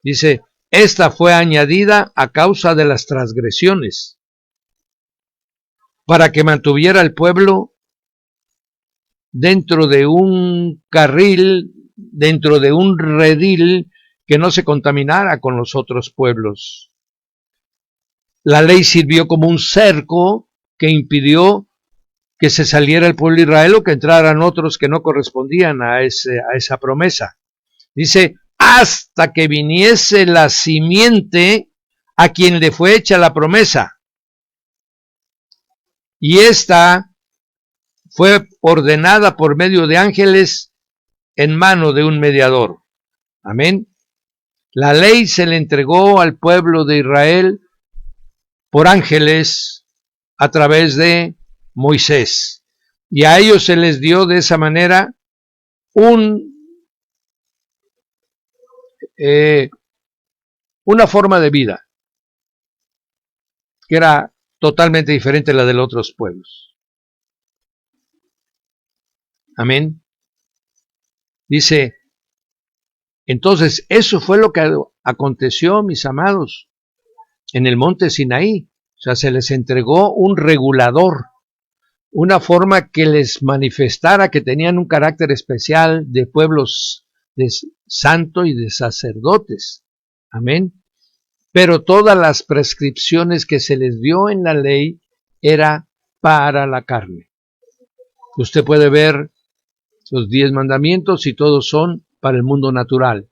Dice, esta fue añadida a causa de las transgresiones, para que mantuviera el pueblo dentro de un carril, dentro de un redil que no se contaminara con los otros pueblos. La ley sirvió como un cerco que impidió que se saliera el pueblo de Israel o que entraran otros que no correspondían a esa promesa. Dice, hasta que viniese la simiente a quien le fue hecha la promesa. Y esta fue ordenada por medio de ángeles en mano de un mediador. Amén. La ley se le entregó al pueblo de Israel por ángeles a través de Moisés. Y a ellos se les dio de esa manera una forma de vida que era totalmente diferente a la de los otros pueblos. Amén. Dice, entonces eso fue lo que aconteció, mis amados, en el monte Sinaí. O sea, se les entregó un regulador, una forma que les manifestara que tenían un carácter especial de pueblos de santo y de sacerdotes. Amén. Pero todas las prescripciones que se les dio en la ley era para la carne. Usted puede ver los 10 mandamientos y todos son para el mundo natural,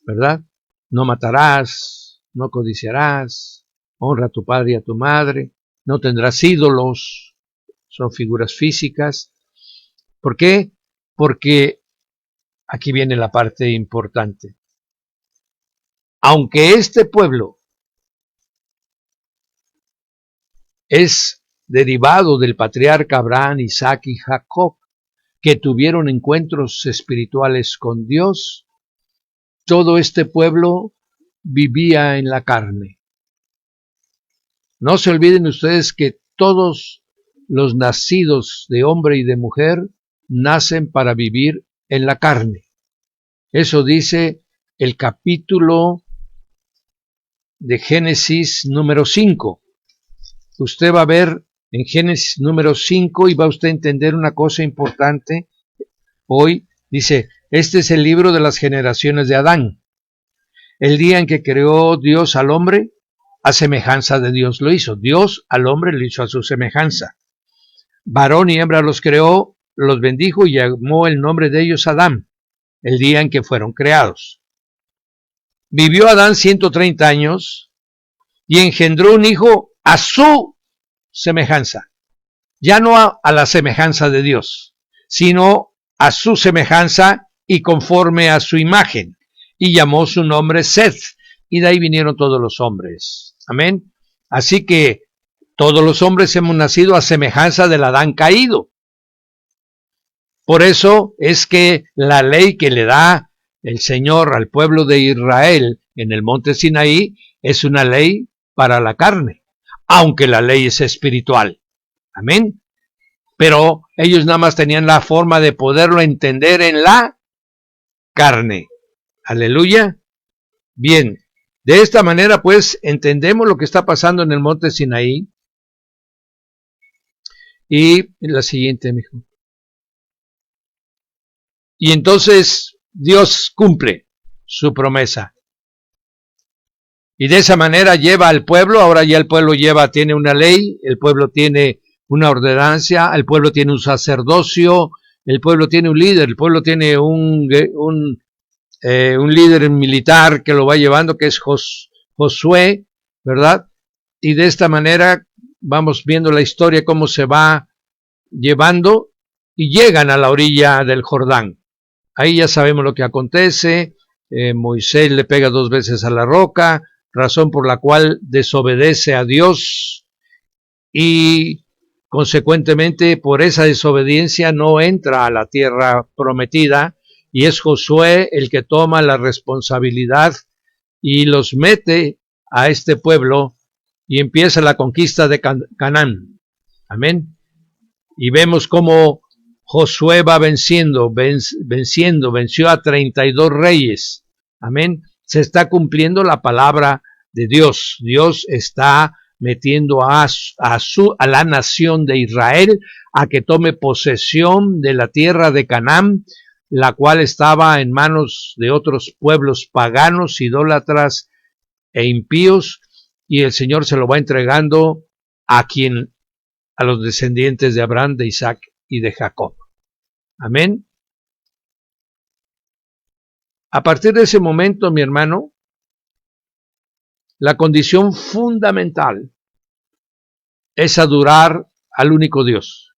¿verdad? No matarás, no codiciarás, honra a tu padre y a tu madre, no tendrás ídolos, son figuras físicas. ¿Por qué? Porque aquí viene la parte importante. Aunque este pueblo es derivado del patriarca Abraham, Isaac y Jacob, que tuvieron encuentros espirituales con Dios, todo este pueblo vivía en la carne. No se olviden ustedes que todos los nacidos de hombre y de mujer nacen para vivir en la carne. Eso dice el capítulo de Génesis número 5. Usted va a ver en Génesis número 5 y va usted a entender una cosa importante. Hoy dice, este es el libro de las generaciones de Adán. El día en que creó Dios al hombre, a semejanza de Dios lo hizo. Dios al hombre lo hizo a su semejanza. Varón y hembra los creó, los bendijo y llamó el nombre de ellos Adán, el día en que fueron creados. Vivió Adán 130 años y engendró un hijo a su semejanza. Ya no a la semejanza de Dios, sino a su semejanza y conforme a su imagen. Y llamó su nombre Seth, y de ahí vinieron todos los hombres. Amén. Así que todos los hombres hemos nacido a semejanza del Adán caído. Por eso es que la ley que le da el Señor al pueblo de Israel en el monte Sinaí es una ley para la carne, aunque la ley es espiritual. Amén. Pero ellos nada más tenían la forma de poderlo entender en la carne. Aleluya. Bien, de esta manera pues entendemos lo que está pasando en el monte Sinaí. Y la siguiente, mijo. Y entonces Dios cumple su promesa. Y de esa manera lleva al pueblo, ahora ya el pueblo tiene una ley, el pueblo tiene una ordenancia, el pueblo tiene un sacerdocio, el pueblo tiene un líder, el pueblo tiene un líder militar que lo va llevando, que es Josué, ¿verdad? Y de esta manera vamos viendo la historia, cómo se va llevando y llegan a la orilla del Jordán. Ahí ya sabemos lo que acontece. Moisés le pega 2 veces a la roca, razón por la cual desobedece a Dios y consecuentemente por esa desobediencia no entra a la tierra prometida, y es Josué el que toma la responsabilidad y los mete a este pueblo y empieza la conquista de Canaán. Amén. Y vemos cómo Josué va venció a 32 reyes. Amén. Se está cumpliendo la palabra de Dios. Dios está metiendo a la nación de Israel a que tome posesión de la tierra de Canaán, la cual estaba en manos de otros pueblos paganos, idólatras e impíos, y el Señor se lo va entregando a los descendientes de Abraham, de Isaac y de Jacob. Amén. A partir de ese momento, mi hermano, la condición fundamental es adorar al único Dios.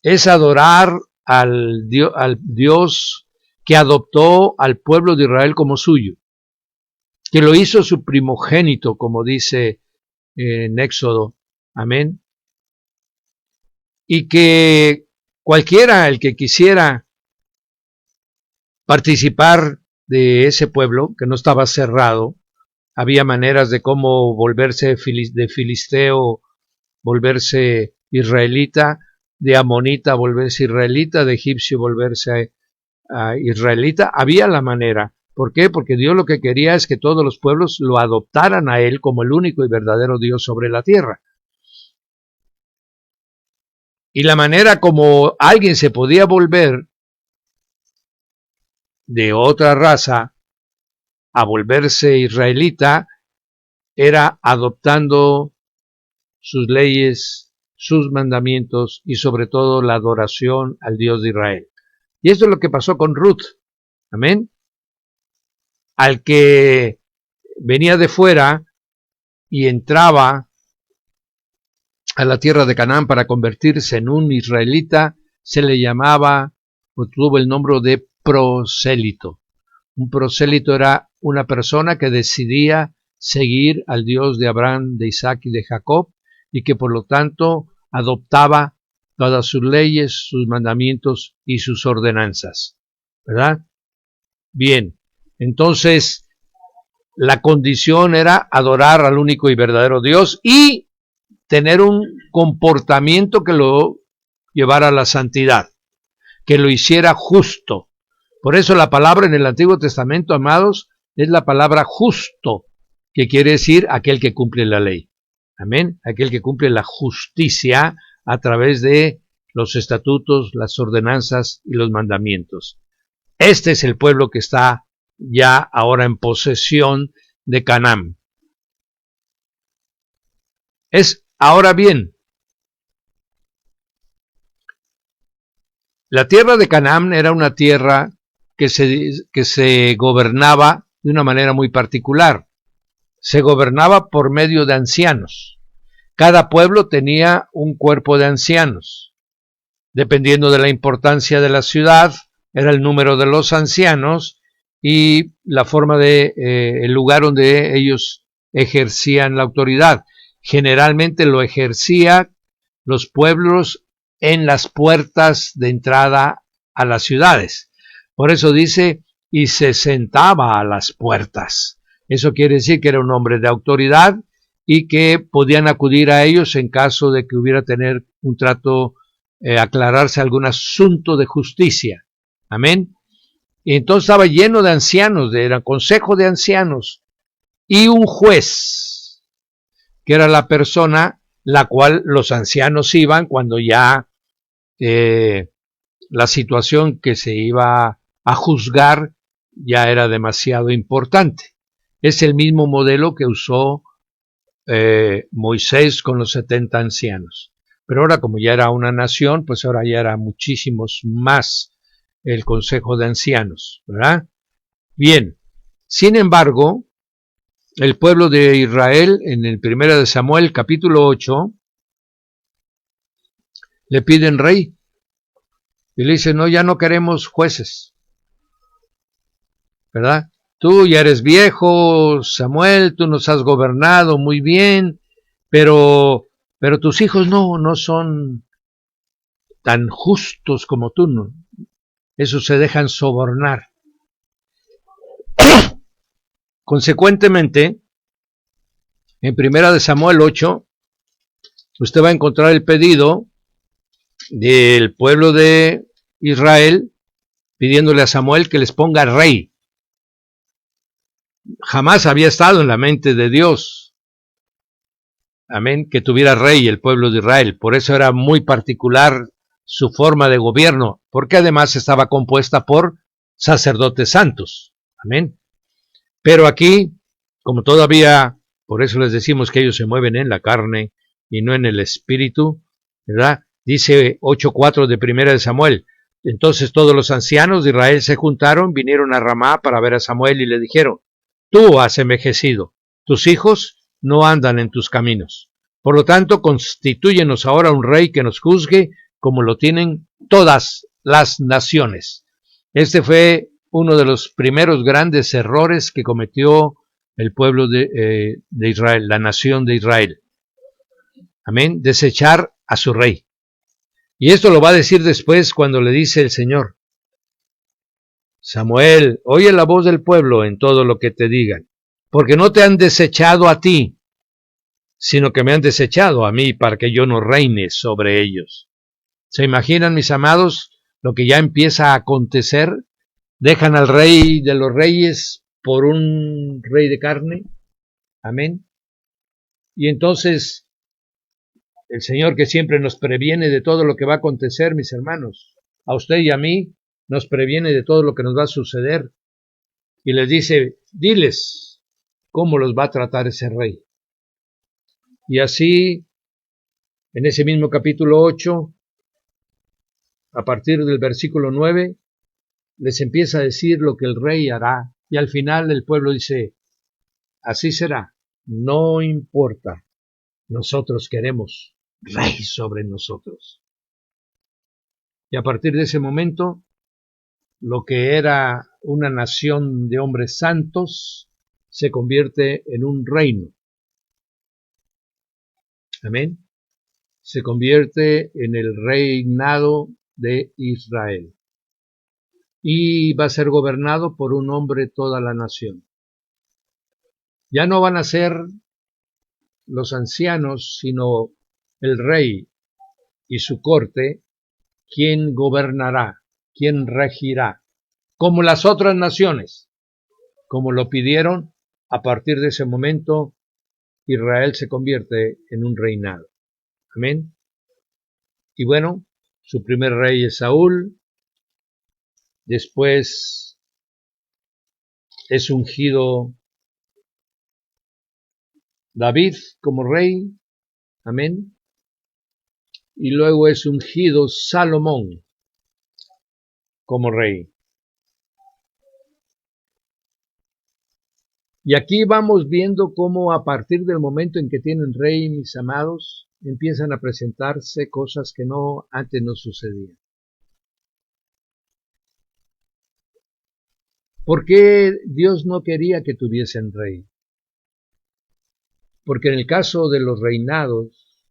Es adorar al Dios que adoptó al pueblo de Israel como suyo, que lo hizo su primogénito, como dice en Éxodo. Amén. Y que cualquiera, el que quisiera participar de ese pueblo, que no estaba cerrado, había maneras de cómo volverse de filisteo, volverse israelita, de amonita volverse israelita, de egipcio volverse a israelita. Había la manera. ¿Por qué? Porque Dios lo que quería es que todos los pueblos lo adoptaran a Él como el único y verdadero Dios sobre la tierra. Y la manera como alguien se podía volver de otra raza a volverse israelita era adoptando sus leyes, sus mandamientos y sobre todo la adoración al Dios de Israel. Y esto es lo que pasó con Ruth. Amén. Al que venía de fuera y entraba a la tierra de Canaán para convertirse en un israelita, se le llamaba pues tuvo el nombre de prosélito. Un prosélito era una persona que decidía seguir al Dios de Abraham, de Isaac y de Jacob, y que por lo tanto adoptaba todas sus leyes, sus mandamientos y sus ordenanzas, ¿verdad? Bien, entonces la condición era adorar al único y verdadero Dios y tener un comportamiento que lo llevara a la santidad, que lo hiciera justo. Por eso la palabra en el Antiguo Testamento, amados, es la palabra justo, que quiere decir aquel que cumple la ley. Amén. Aquel que cumple la justicia a través de los estatutos, las ordenanzas y los mandamientos. Este es el pueblo que está ya ahora en posesión de Canaán. Ahora bien, la tierra de Canaán era una tierra que se gobernaba de una manera muy particular. Se gobernaba por medio de ancianos. Cada pueblo tenía un cuerpo de ancianos. Dependiendo de la importancia de la ciudad, era el número de los ancianos y la forma el lugar donde ellos ejercían la autoridad. Generalmente lo ejercía los pueblos en las puertas de entrada a las ciudades. Por eso dice, y se sentaba a las puertas. Eso quiere decir que era un hombre de autoridad y que podían acudir a ellos en caso de que hubiera tener un trato, aclararse algún asunto de justicia. Amén. Y entonces estaba lleno de ancianos, era consejo de ancianos y un juez, que era la persona la cual los ancianos iban cuando ya la situación que se iba a juzgar ya era demasiado importante. Es el mismo modelo que usó Moisés con los 70 ancianos. Pero ahora, como ya era una nación, pues ahora ya era muchísimos más el consejo de ancianos, ¿verdad? Bien, sin embargo, el pueblo de Israel, en el 1 de Samuel, capítulo 8, le piden rey. Y le dicen, no, ya no queremos jueces, ¿verdad? Tú ya eres viejo, Samuel, tú nos has gobernado muy bien, pero tus hijos no son tan justos como tú, ¿no? Esos se dejan sobornar. Consecuentemente, en 1 de Samuel 8, usted va a encontrar el pedido del pueblo de Israel pidiéndole a Samuel que les ponga rey. Jamás había estado en la mente de Dios, amén, que tuviera rey el pueblo de Israel. Por eso era muy particular su forma de gobierno, porque además estaba compuesta por sacerdotes santos, amén. Pero aquí, como todavía, por eso les decimos que ellos se mueven en la carne y no en el espíritu, ¿verdad? Dice 8:4 de 1 de Samuel. Entonces todos los ancianos de Israel se juntaron, vinieron a Ramá para ver a Samuel y le dijeron, tú has envejecido, tus hijos no andan en tus caminos. Por lo tanto, constitúyenos ahora un rey que nos juzgue como lo tienen todas las naciones. Este fue uno de los primeros grandes errores que cometió el pueblo de Israel, la nación de Israel. Amén, desechar a su rey. Y esto lo va a decir después cuando le dice el Señor, Samuel, oye la voz del pueblo en todo lo que te digan, porque no te han desechado a ti, sino que me han desechado a mí para que yo no reine sobre ellos. ¿Se imaginan, mis amados, lo que ya empieza a acontecer? Dejan al rey de los reyes por un rey de carne. Amén. Y entonces, el Señor que siempre nos previene de todo lo que va a acontecer, mis hermanos, a usted y a mí, nos previene de todo lo que nos va a suceder. Y les dice, diles cómo los va a tratar ese rey. Y así, en ese mismo capítulo 8, a partir del versículo 9, les empieza a decir lo que el rey hará. Y al final el pueblo dice, así será, no importa, nosotros queremos rey sobre nosotros. Y a partir de ese momento, lo que era una nación de hombres santos se convierte en un reino. Amén. Se convierte en el reinado de Israel. Y va a ser gobernado por un hombre toda la nación. Ya no van a ser los ancianos, sino el rey y su corte, quien gobernará, quien regirá, como las otras naciones, como lo pidieron. A partir de ese momento, Israel se convierte en un reinado. Amén. Y bueno, su primer rey es Saúl, después es ungido David como rey, amén, y luego es ungido Salomón como rey. Y aquí vamos viendo cómo a partir del momento en que tienen rey, mis amados, empiezan a presentarse cosas que antes no sucedían. ¿Por qué Dios no quería que tuviesen rey? Porque en el caso de los reinados,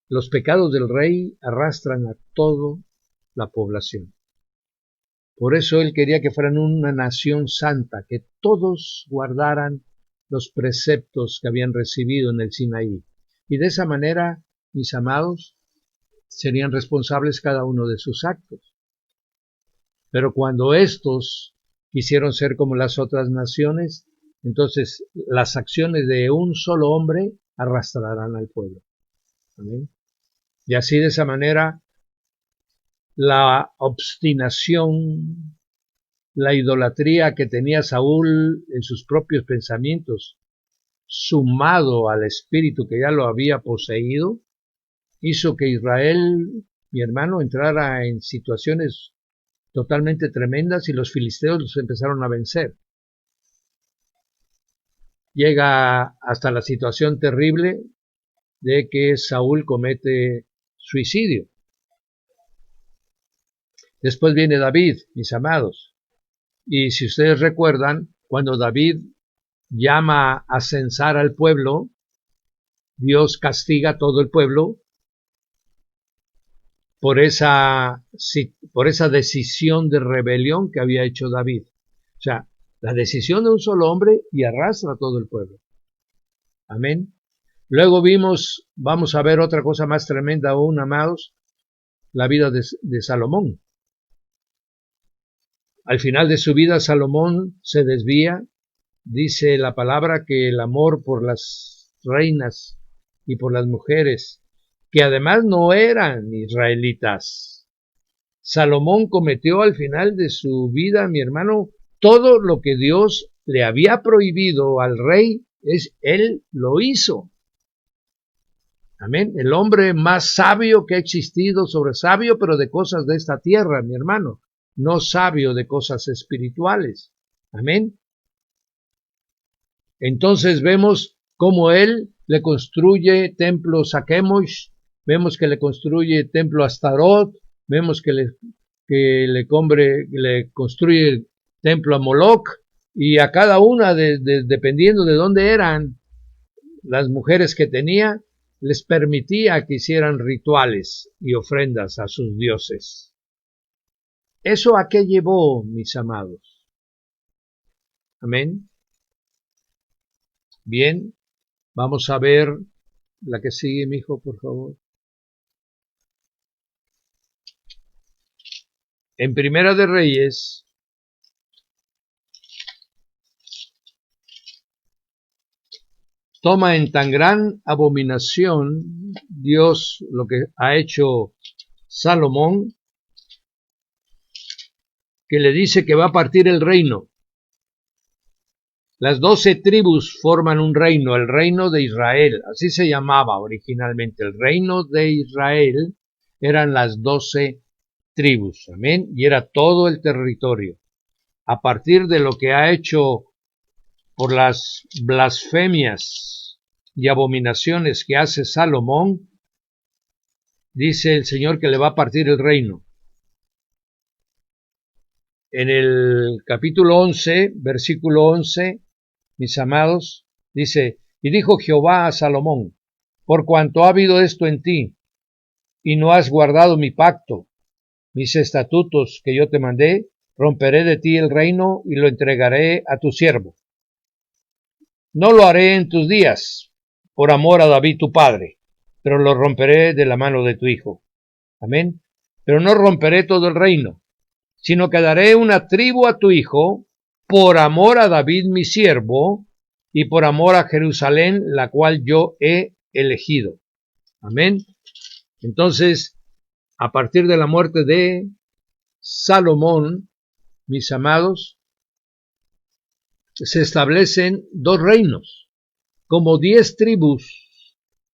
los pecados del rey arrastran a toda la población. Por eso él quería que fueran una nación santa, que todos guardaran los preceptos que habían recibido en el Sinaí. Y de esa manera, mis amados, serían responsables cada uno de sus actos. Pero cuando estos quisieron ser como las otras naciones, entonces las acciones de un solo hombre arrastrarán al pueblo. ¿Amén? Y así de esa manera, la obstinación, la idolatría que tenía Saúl en sus propios pensamientos, sumado al espíritu que ya lo había poseído, hizo que Israel, mi hermano, entrara en situaciones totalmente tremendas y los filisteos los empezaron a vencer. Llega hasta la situación terrible de que Saúl comete suicidio. Después viene David, mis amados. Y si ustedes recuerdan, cuando David llama a censar al pueblo, Dios castiga a todo el pueblo por esa decisión de rebelión que había hecho David. O sea, la decisión de un solo hombre y arrastra a todo el pueblo. Amén. Luego vamos a ver otra cosa más tremenda aún, amados, la vida de Salomón. Al final de su vida, Salomón se desvía. Dice la palabra que el amor por las reinas y por las mujeres, que además no eran israelitas. Salomón cometió al final de su vida, mi hermano, todo lo que Dios le había prohibido al rey, él lo hizo. Amén. El hombre más sabio que ha existido, sabio, pero de cosas de esta tierra, mi hermano, no sabio de cosas espirituales. Amén. Entonces vemos cómo él le construye templos a Chemosh, vemos que le construye templo a Astarot, vemos que le construye el templo a Moloch, y a cada una, dependiendo de dónde eran las mujeres que tenía, les permitía que hicieran rituales y ofrendas a sus dioses. ¿Eso a qué llevó, mis amados? Amén. Bien, vamos a ver la que sigue, mi hijo, por favor. En Primera de Reyes, toma en tan gran abominación Dios lo que ha hecho Salomón, que le dice que va a partir el reino. Las 12 tribus forman un reino, el reino de Israel, así se llamaba originalmente. El reino de Israel eran las 12 tribus, amén, y era todo el territorio. A partir de lo que ha hecho por las blasfemias y abominaciones que hace Salomón, dice el Señor que le va a partir el reino. en el capítulo 11, versículo 11, mis amados, dice, y dijo Jehová a Salomón, por cuanto ha habido esto en ti, y no has guardado mi pacto, mis estatutos que yo te mandé, romperé de ti el reino y lo entregaré a tu siervo. No lo haré en tus días, por amor a David tu padre, pero lo romperé de la mano de tu hijo. Amén. Pero no romperé todo el reino, sino que daré una tribu a tu hijo, por amor a David mi siervo, y por amor a Jerusalén, la cual yo he elegido. Amén. Entonces, a partir de la muerte de Salomón, mis amados, se establecen dos reinos. Como 10 tribus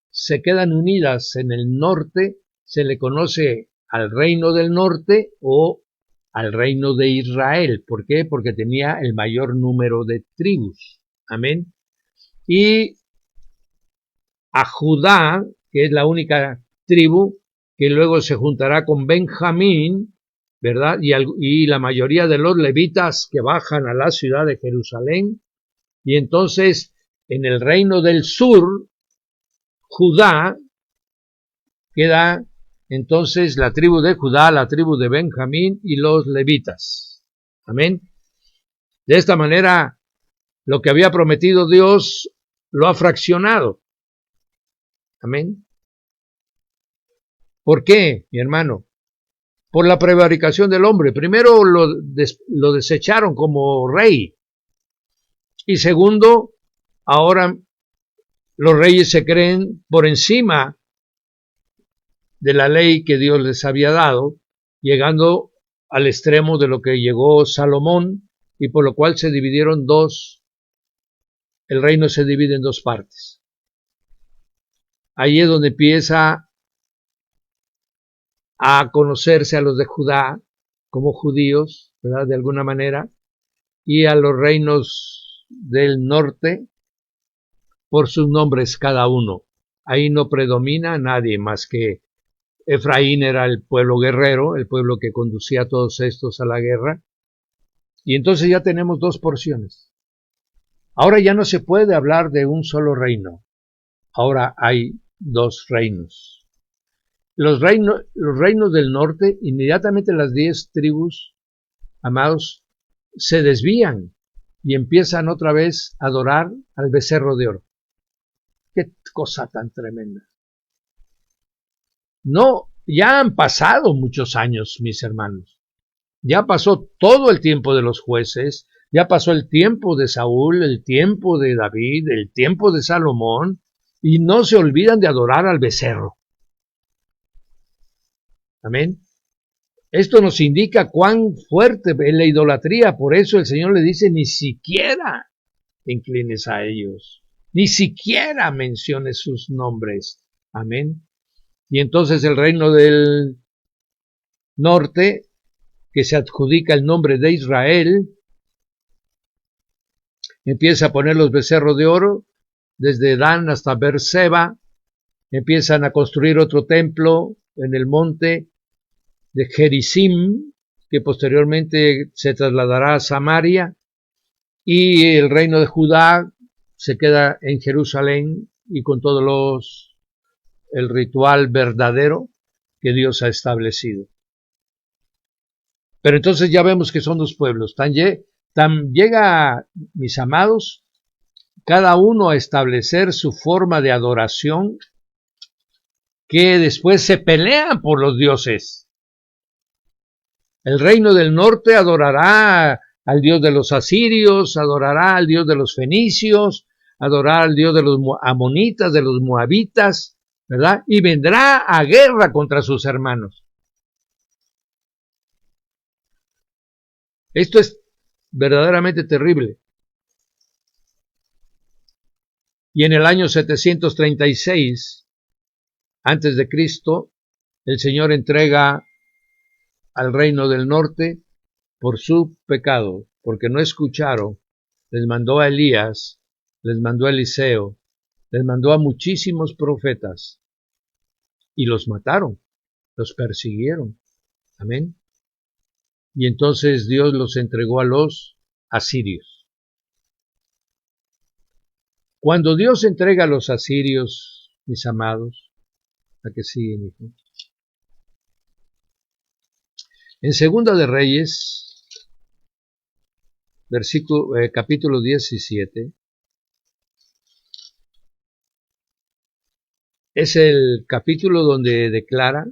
se quedan unidas en el norte, se le conoce al reino del norte o al reino de Israel. ¿Por qué? Porque tenía el mayor número de tribus. Amén. Y a Judá, que es la única tribu que luego se juntará con Benjamín, ¿verdad? Y la mayoría de los levitas que bajan a la ciudad de Jerusalén. Y entonces, en el reino del sur, Judá, queda entonces la tribu de Judá, la tribu de Benjamín y los levitas. Amén. De esta manera, lo que había prometido Dios lo ha fraccionado. Amén. ¿Por qué, mi hermano? Por la prevaricación del hombre. Primero lo desecharon como rey. Y segundo, ahora los reyes se creen por encima de la ley que Dios les había dado, llegando al extremo de lo que llegó Salomón, y por lo cual se dividieron el reino se divide en dos partes. Ahí es donde empieza a conocerse a los de Judá como judíos, ¿verdad? De alguna manera, y a los reinos del norte por sus nombres cada uno. Ahí no predomina nadie más que Efraín era el pueblo guerrero, el pueblo que conducía a todos estos a la guerra. Y entonces ya tenemos dos porciones. Ahora ya no se puede hablar de un solo reino. Ahora hay dos reinos. Los reinos del norte, inmediatamente las 10 tribus, amados, se desvían y empiezan otra vez a adorar al becerro de oro. Qué cosa tan tremenda. No, ya han pasado muchos años, mis hermanos. Ya pasó todo el tiempo de los jueces, ya pasó el tiempo de Saúl, el tiempo de David, el tiempo de Salomón, y no se olvidan de adorar al becerro. Amén. Esto nos indica cuán fuerte es la idolatría, por eso el Señor le dice, ni siquiera te inclines a ellos, ni siquiera menciones sus nombres. Amén. Y entonces el reino del norte, que se adjudica el nombre de Israel, empieza a poner los becerros de oro, desde Dan hasta Beerseba, empiezan a construir otro templo en el monte de Gerizim, que posteriormente se trasladará a Samaria, y el reino de Judá se queda en Jerusalén y con todos el ritual verdadero que Dios ha establecido. Pero entonces ya vemos que son dos pueblos. Tan llega, mis amados, cada uno a establecer su forma de adoración, que después se pelean por los dioses. El reino del norte adorará al dios de los asirios, adorará al dios de los fenicios, adorará al dios de los amonitas, de los moabitas, ¿verdad? Y vendrá a guerra contra sus hermanos. Esto es verdaderamente terrible. Y en el año 736, antes de Cristo, el Señor entrega al reino del norte por su pecado, porque no escucharon. Les mandó a Elías, les mandó a Eliseo, les mandó a muchísimos profetas y los mataron, los persiguieron. Amén. y entonces Dios los entregó a los asirios. Cuando Dios entrega a los asirios, mis amados, ¿a qué sigue, mi hijo? En Segunda de Reyes, capítulo 17, es el capítulo donde declara,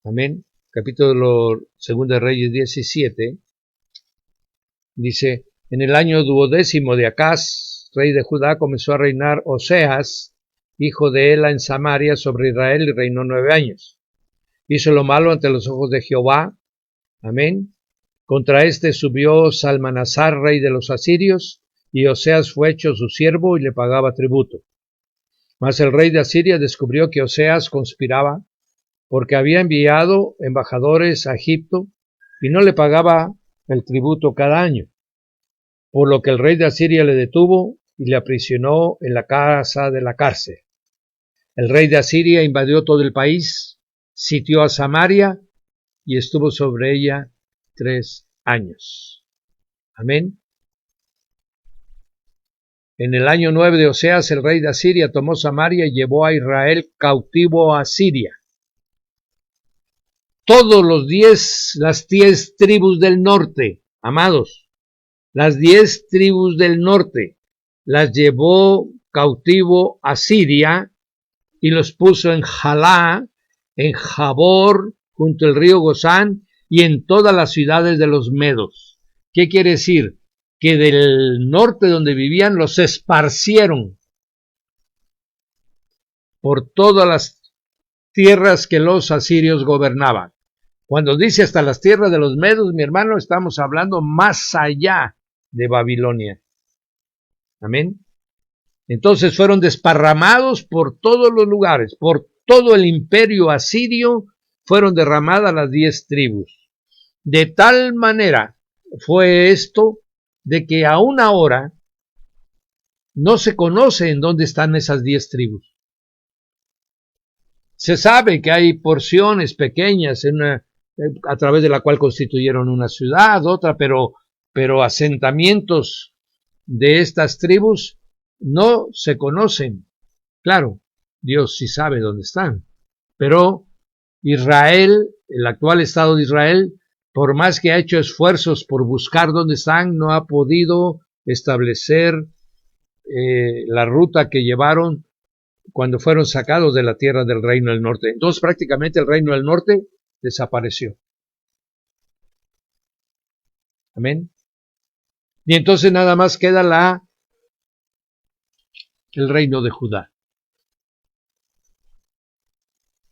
amén, capítulo Segunda de Reyes 17, dice, en el año 12º de Acaz, rey de Judá, comenzó a reinar Oseas, hijo de Ela, en Samaria, sobre Israel, y reinó 9 años. Hizo lo malo ante los ojos de Jehová, amén. Contra este subió Salmanasar, rey de los asirios, y Oseas fue hecho su siervo y le pagaba tributo. Mas el rey de Asiria descubrió que Oseas conspiraba, porque había enviado embajadores a Egipto, y no le pagaba el tributo cada año. Por lo que el rey de Asiria le detuvo y le aprisionó en la casa de la cárcel. El rey de Asiria invadió todo el país, sitió a Samaria y estuvo sobre ella 3 años. Amén. En el año 9 de Oseas, el rey de Asiria tomó Samaria y llevó a Israel cautivo a Asiria. Todos las 10 tribus del norte, amados, las 10 tribus del norte, las llevó cautivo a Siria y los puso en Jalá, en Jabor, junto al río Gozán y en todas las ciudades de los medos. ¿Qué quiere decir? Que del norte donde vivían los esparcieron por todas las tierras que los asirios gobernaban. Cuando dice hasta las tierras de los medos, mi hermano, estamos hablando más allá de Babilonia. Amén. Entonces fueron desparramados por todos los lugares, por todo el imperio asirio, fueron derramadas las 10 tribus. De tal manera fue esto de que aún ahora no se conoce en dónde están esas 10 tribus. Se sabe que hay porciones pequeñas a través de la cual constituyeron una ciudad, otra, pero asentamientos de estas tribus no se conocen. Claro, Dios sí sabe dónde están, pero Israel, el actual Estado de Israel, por más que ha hecho esfuerzos por buscar dónde están, no ha podido establecer la ruta que llevaron cuando fueron sacados de la tierra del Reino del Norte. Entonces prácticamente el Reino del Norte desapareció. Amén. Y entonces nada más queda el Reino de Judá.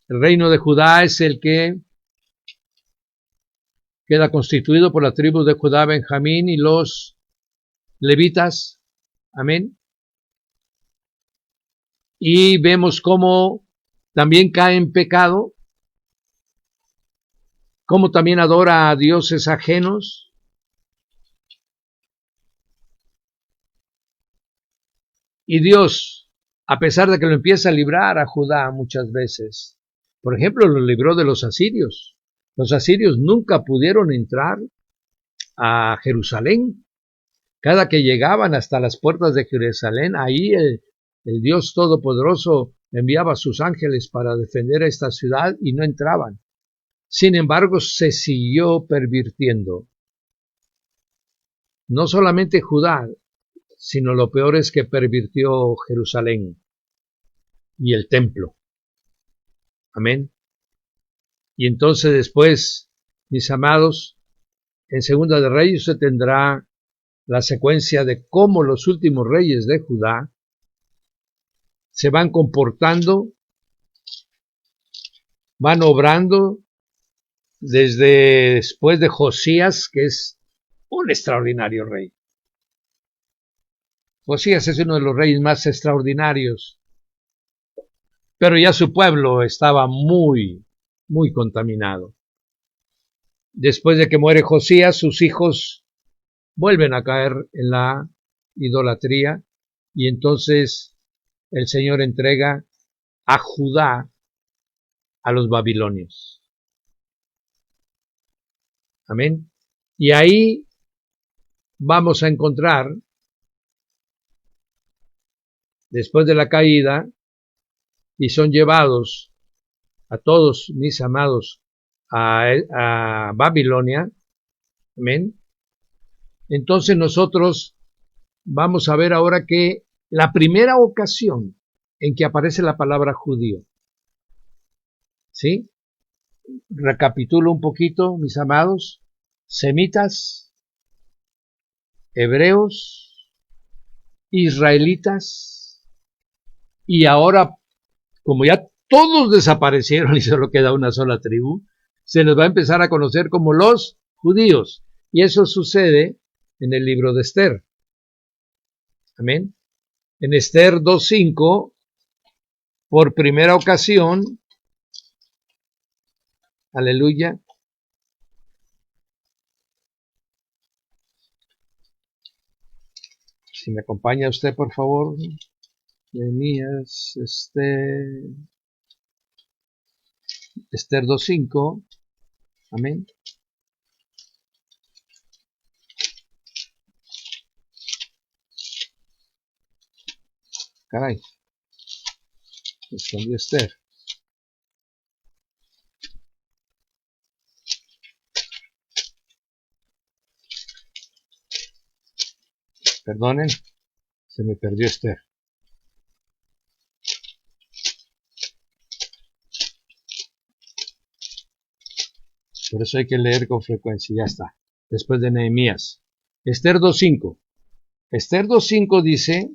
El Reino de Judá es el que queda constituido por la tribu de Judá, Benjamín y los levitas. Amén. Y vemos cómo también cae en pecado, cómo también adora a dioses ajenos. Y Dios, a pesar de que lo empieza a librar a Judá muchas veces, por ejemplo, lo libró de los asirios. Los asirios nunca pudieron entrar a Jerusalén. Cada que llegaban hasta las puertas de Jerusalén, ahí el Dios Todopoderoso enviaba a sus ángeles para defender a esta ciudad y no entraban. Sin embargo, se siguió pervirtiendo. No solamente Judá, sino lo peor es que pervirtió Jerusalén y el templo. Amén. Y entonces después, mis amados, en Segunda de Reyes usted tendrá la secuencia de cómo los últimos reyes de Judá se van comportando, van obrando desde después de Josías, que es un extraordinario rey. Josías es uno de los reyes más extraordinarios, pero ya su pueblo estaba muy, muy contaminado. Después de que muere Josías, sus hijos vuelven a caer en la idolatría y entonces el Señor entrega a Judá a los babilonios. Amén. Y ahí vamos a encontrar, después de la caída, y son llevados a todos mis amados a Babilonia. Amén. Entonces nosotros vamos a ver ahora que la primera ocasión en que aparece la palabra judío, ¿sí? Recapitulo un poquito, mis amados: semitas, hebreos, israelitas, y ahora, como ya todos desaparecieron y solo queda una sola tribu, se les va a empezar a conocer como los judíos. Y eso sucede en el libro de Esther. Amén. En Esther 2:5, por primera ocasión, aleluya, si me acompaña usted, por favor, Nehemías, Esther 2:5, amén. Caray, escondió Esther. Perdonen, se me perdió Esther. Por eso hay que leer con frecuencia. Ya está. Después de Nehemías. Esther 2:5. Esther 2:5 dice: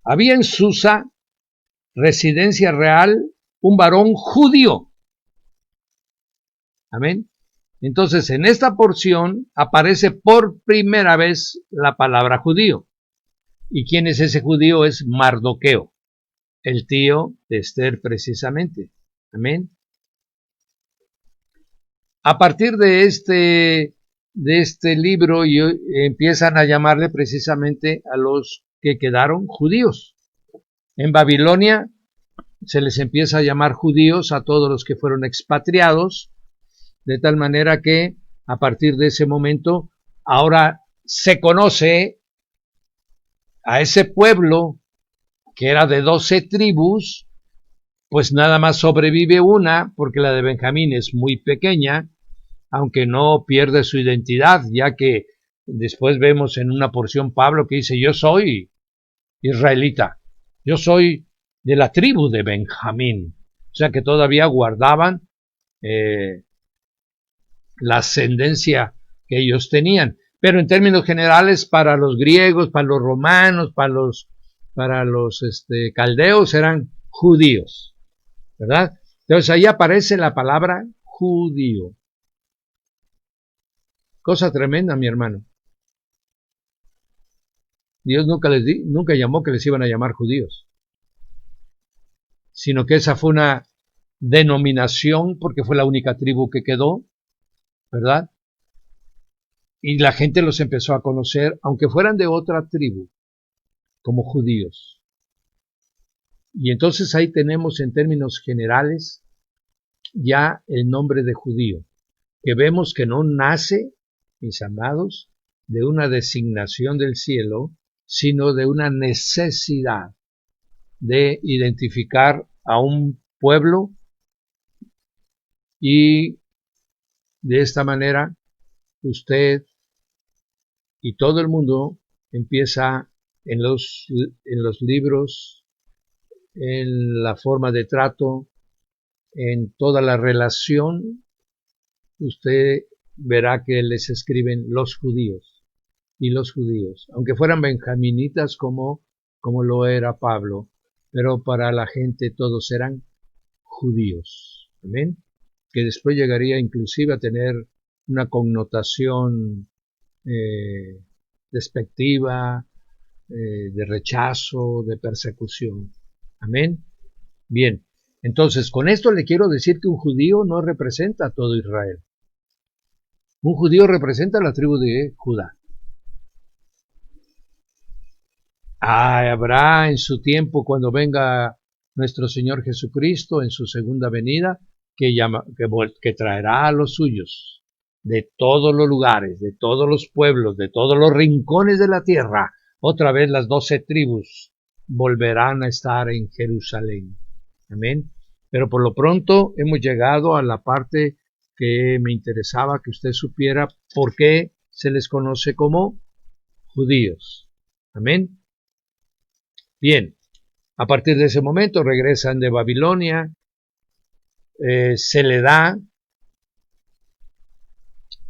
había en Susa, residencia real, un varón judío. Amén. Entonces, en esta porción aparece por primera vez la palabra judío. ¿Y quién es ese judío? Es Mardoqueo, el tío de Esther precisamente. Amén. A partir de este libro empiezan a llamarle precisamente a los que quedaron judíos. En Babilonia se les empieza a llamar judíos a todos los que fueron expatriados, de tal manera que a partir de ese momento ahora se conoce a ese pueblo que era de 12 tribus, pues nada más sobrevive una, porque la de Benjamín es muy pequeña, aunque no pierde su identidad, ya que después vemos en una porción Pablo que dice: yo soy israelita, yo soy de la tribu de Benjamín. O sea que todavía guardaban la ascendencia que ellos tenían. Pero en términos generales, para los griegos, para los romanos, para los caldeos, eran judíos, ¿verdad? Entonces ahí aparece la palabra judío. Cosa tremenda, mi hermano. Dios nunca llamó que les iban a llamar judíos, sino que esa fue una denominación porque fue la única tribu que quedó, ¿verdad? Y la gente los empezó a conocer, aunque fueran de otra tribu, como judíos. Y entonces ahí tenemos en términos generales ya el nombre de judío, que vemos que no nace, mis amados, de una designación del cielo, sino de una necesidad de identificar a un pueblo, y de esta manera usted y todo el mundo empieza en los libros, en la forma de trato, en toda la relación, usted verá que les escriben los judíos y los judíos, aunque fueran benjaminitas como lo era Pablo, pero para la gente todos eran judíos. Amén. Que después llegaría inclusive a tener una connotación despectiva, de rechazo, de persecución. Amén. Bien, entonces con esto le quiero decir que un judío no representa a todo Israel. Un judío representa a la tribu de Judá. Habrá en su tiempo, cuando venga nuestro Señor Jesucristo en su segunda venida, que traerá a los suyos de todos los lugares, de todos los pueblos, de todos los rincones de la tierra. Otra vez las 12 tribus volverán a estar en Jerusalén. Amén. Pero por lo pronto hemos llegado a la parte que me interesaba que usted supiera por qué se les conoce como judíos. Amén. Bien, a partir de ese momento regresan de Babilonia, se le da,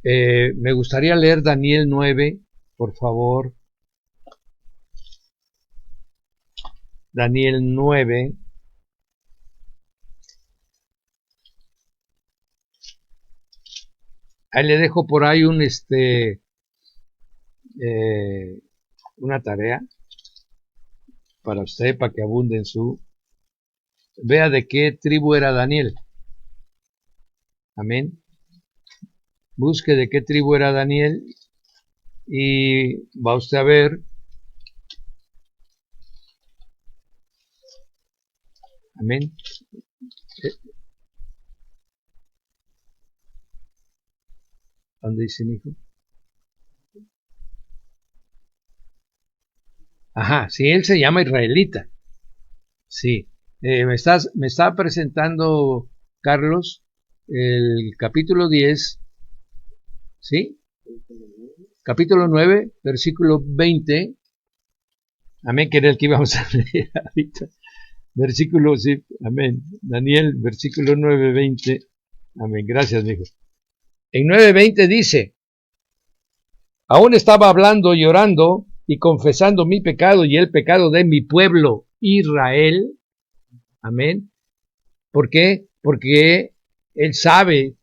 me gustaría leer Daniel 9, por favor. Daniel 9. Ahí le dejo por ahí una tarea para usted, para que abunde en su... Vea de qué tribu era Daniel. Amén. Busque de qué tribu era Daniel y va usted a ver. Amén. ¿Dónde dice mi hijo? Ajá, sí, él se llama israelita. Sí. Me está presentando, Carlos, el capítulo 10, ¿sí? Capítulo 9, versículo 20. Amén, que era el que íbamos a leer ahorita. Versículo, sí, amén. Daniel, versículo 9, 20. Amén, gracias, mijo. En 9:20 dice, aún estaba hablando y orando y confesando mi pecado y el pecado de mi pueblo Israel. Amén. ¿Por qué? Porque él sabe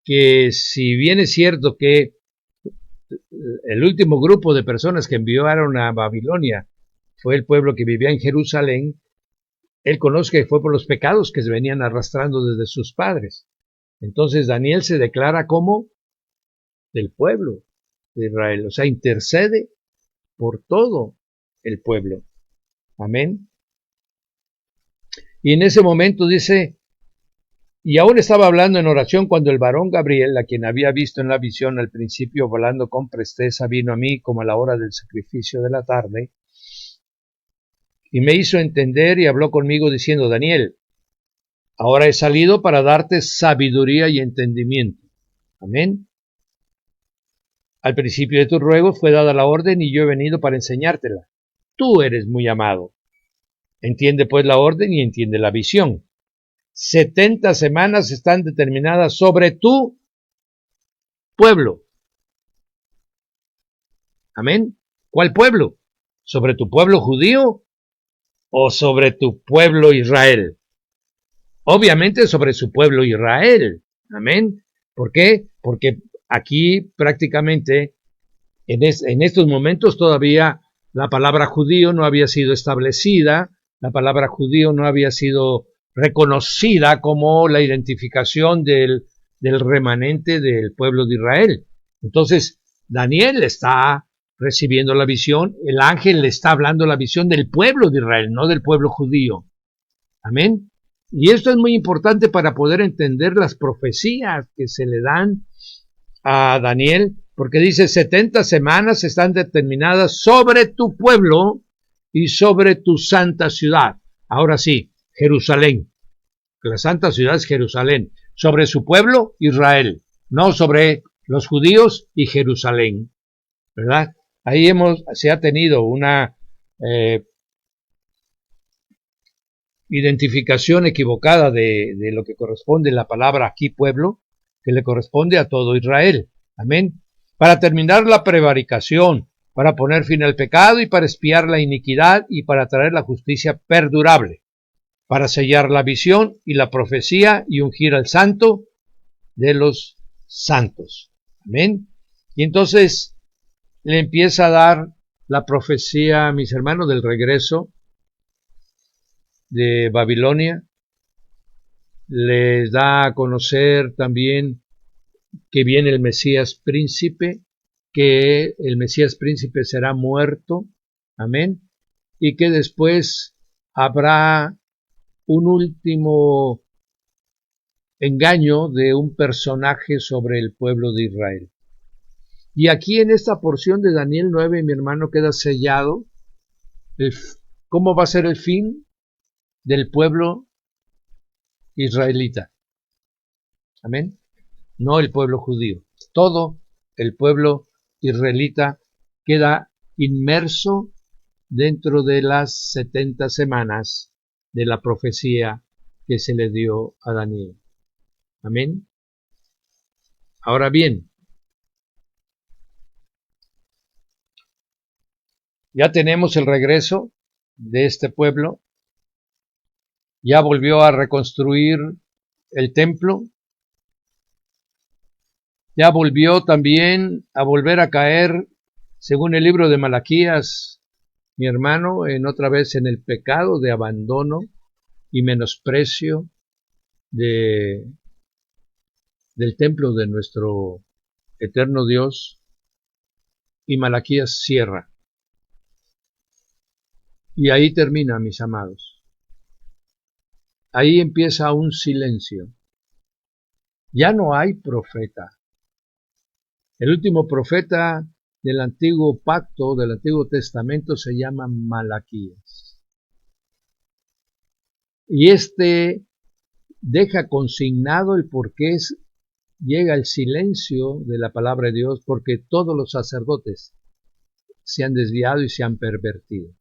que si bien es cierto que el último grupo de personas que enviaron a Babilonia fue el pueblo que vivía en Jerusalén, él conoce que fue por los pecados que se venían arrastrando desde sus padres. Entonces Daniel se declara como del pueblo de Israel, o sea, intercede por todo el pueblo. Amén. Y en ese momento dice, y aún estaba hablando en oración cuando el varón Gabriel, a quien había visto en la visión al principio volando con presteza, vino a mí como a la hora del sacrificio de la tarde, y me hizo entender y habló conmigo diciendo, Daniel, ahora he salido para darte sabiduría y entendimiento. Amén. Al principio de tus ruegos fue dada la orden y yo he venido para enseñártela. Tú eres muy amado. Entiende pues la orden y entiende la visión. 70 semanas están determinadas sobre tu pueblo. Amén. ¿Cuál pueblo? ¿Sobre tu pueblo judío o sobre tu pueblo Israel? Obviamente sobre su pueblo Israel. Amén. ¿Por qué? Porque aquí prácticamente en estos momentos todavía la palabra judío no había sido establecida, la palabra judío no había sido reconocida como la identificación del remanente del pueblo de Israel. Entonces, Daniel está recibiendo la visión, el ángel le está hablando la visión del pueblo de Israel, no del pueblo judío. Amén. Y esto es muy importante para poder entender las profecías que se le dan a Daniel, porque dice 70 semanas están determinadas sobre tu pueblo y sobre tu santa ciudad. Ahora sí, Jerusalén. La santa ciudad es Jerusalén. Sobre su pueblo, Israel. No sobre los judíos y Jerusalén. ¿Verdad? Ahí se ha tenido una identificación equivocada de lo que corresponde la palabra aquí pueblo, que le corresponde a todo Israel. Amén. Para terminar la prevaricación, para poner fin al pecado y para expiar la iniquidad y para traer la justicia perdurable, para sellar la visión y la profecía y ungir al santo de los santos. Amén. Y entonces le empieza a dar la profecía, mis hermanos, del regreso de Babilonia. Les da a conocer también que viene el Mesías príncipe, que el Mesías príncipe será muerto, amén, y que después habrá un último engaño de un personaje sobre el pueblo de Israel. Y aquí en esta porción de Daniel 9, mi hermano, queda sellado cómo va a ser el fin del pueblo israelita. Amén. No el pueblo judío. Todo el pueblo israelita queda inmerso dentro de las 70 semanas de la profecía que se le dio a Daniel. Amén. Ahora bien, ya tenemos el regreso de este pueblo, ya volvió a reconstruir el templo, ya volvió también a volver a caer, según el libro de Malaquías, mi hermano, otra vez en el pecado de abandono y menosprecio del templo de nuestro eterno Dios, y Malaquías cierra. Y ahí termina, mis amados. Ahí empieza un silencio. Ya no hay profeta. El último profeta del antiguo pacto, del Antiguo Testamento, se llama Malaquías. Y deja consignado el por qué llega el silencio de la palabra de Dios, porque todos los sacerdotes se han desviado y se han pervertido.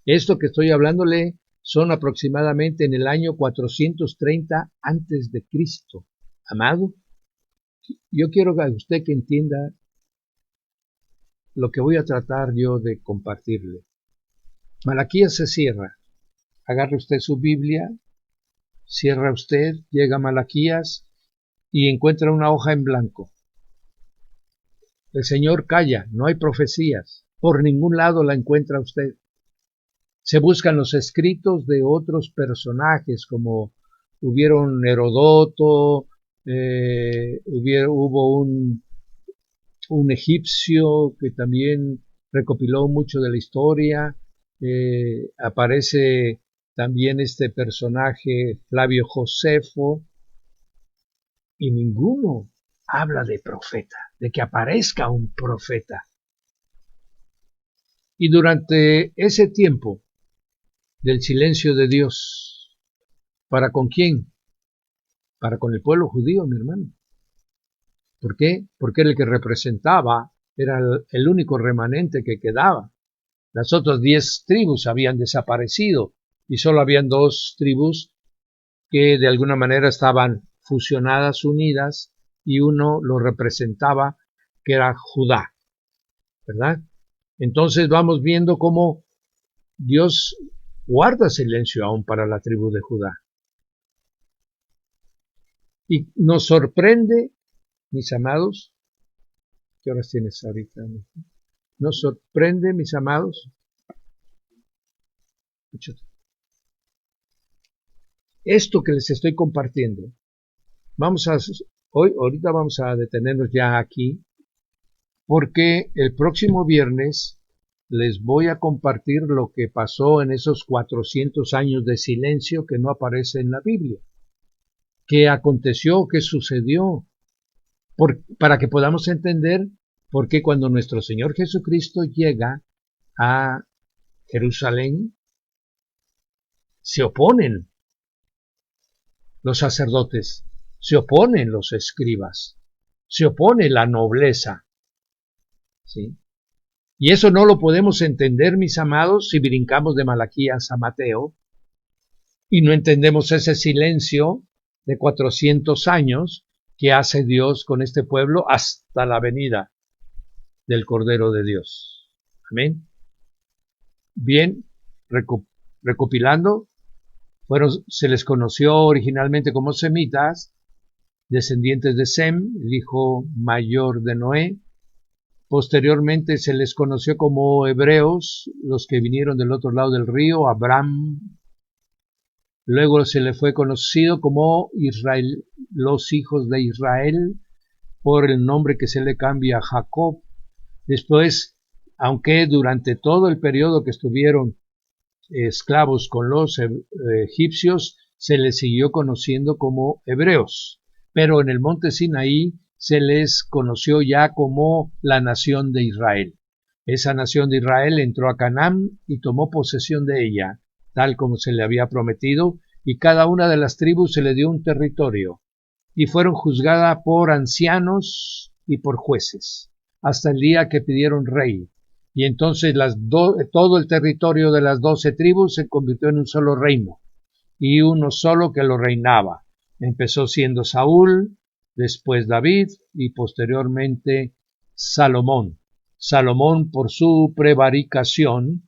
Esto que estoy hablándole son aproximadamente en el año 430 antes de Cristo. Amado, yo quiero que usted que entienda lo que voy a tratar yo de compartirle. Malaquías se cierra. Agarre usted su Biblia, cierra usted, llega a Malaquías y encuentra una hoja en blanco. El Señor calla, no hay profecías. Por ningún lado la encuentra usted. Se buscan los escritos de otros personajes, como hubieron Herodoto, hubo un egipcio que también recopiló mucho de la historia, aparece también este personaje Flavio Josefo, y ninguno habla de profeta, de que aparezca un profeta. Y durante ese tiempo del silencio de Dios, ¿para con quién? Para con el pueblo judío, mi hermano. ¿Por qué? Porque era el que representaba, era el único remanente que quedaba. Las otras 10 tribus habían desaparecido y solo habían 2 tribus que de alguna manera estaban fusionadas, unidas, y uno lo representaba, que era Judá, ¿verdad? Entonces vamos viendo cómo Dios guarda silencio aún para la tribu de Judá. Y nos sorprende, mis amados, ¿qué horas tienes ahorita? Nos sorprende, mis amados, esto que les estoy compartiendo. Ahorita vamos a detenernos ya aquí, porque el próximo viernes les voy a compartir lo que pasó en esos 400 años de silencio que no aparece en la Biblia. ¿Qué aconteció? ¿Qué sucedió? Para que podamos entender por qué cuando nuestro Señor Jesucristo llega a Jerusalén, se oponen los sacerdotes, se oponen los escribas, se opone la nobleza. ¿Sí? Y eso no lo podemos entender, mis amados, si brincamos de Malaquías a Mateo y no entendemos ese silencio de 400 años que hace Dios con este pueblo hasta la venida del Cordero de Dios. Amén. Bien, recopilando, se les conoció originalmente como semitas, descendientes de Sem, el hijo mayor de Noé. Posteriormente se les conoció como hebreos, los que vinieron del otro lado del río, Abraham. Luego se le fue conocido como Israel, los hijos de Israel, por el nombre que se le cambia a Jacob. Después, aunque durante todo el periodo que estuvieron esclavos con los egipcios, se les siguió conociendo como hebreos, pero en el monte Sinaí se les conoció ya como la nación de Israel. Esa nación de Israel entró a Canaán y tomó posesión de ella, tal como se le había prometido, y cada una de las tribus se le dio un territorio, y fueron juzgadas por ancianos y por jueces, hasta el día que pidieron rey. Y entonces todo el territorio de las 12 tribus se convirtió en un solo reino, y uno solo que lo reinaba. Empezó siendo Saúl, después David y posteriormente Salomón. Salomón, por su prevaricación,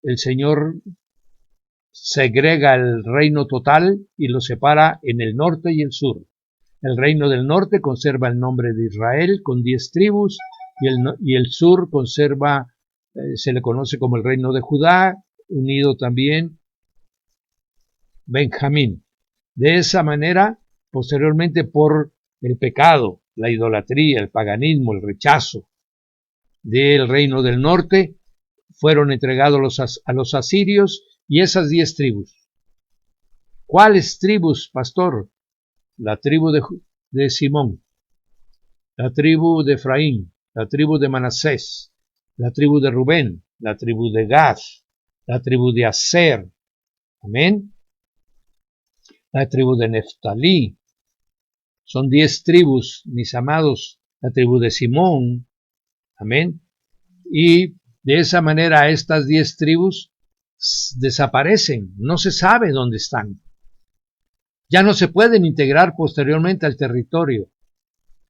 el Señor segrega el reino total y lo separa en el norte y el sur. El reino del norte conserva el nombre de Israel con 10 tribus y el sur conserva, se le conoce como el reino de Judá, unido también Benjamín. De esa manera, posteriormente por el pecado, la idolatría, el paganismo, el rechazo del reino del norte, fueron entregados a los asirios y esas 10 tribus. ¿Cuáles tribus, pastor? La tribu de Simón, la tribu de Efraín, la tribu de Manasés, la tribu de Rubén, la tribu de Gad, la tribu de Aser, amén, la tribu de Neftalí. Son 10 tribus, mis amados, la tribu de Simón, amén. Y de esa manera estas 10 tribus desaparecen, no se sabe dónde están. Ya no se pueden integrar posteriormente al territorio.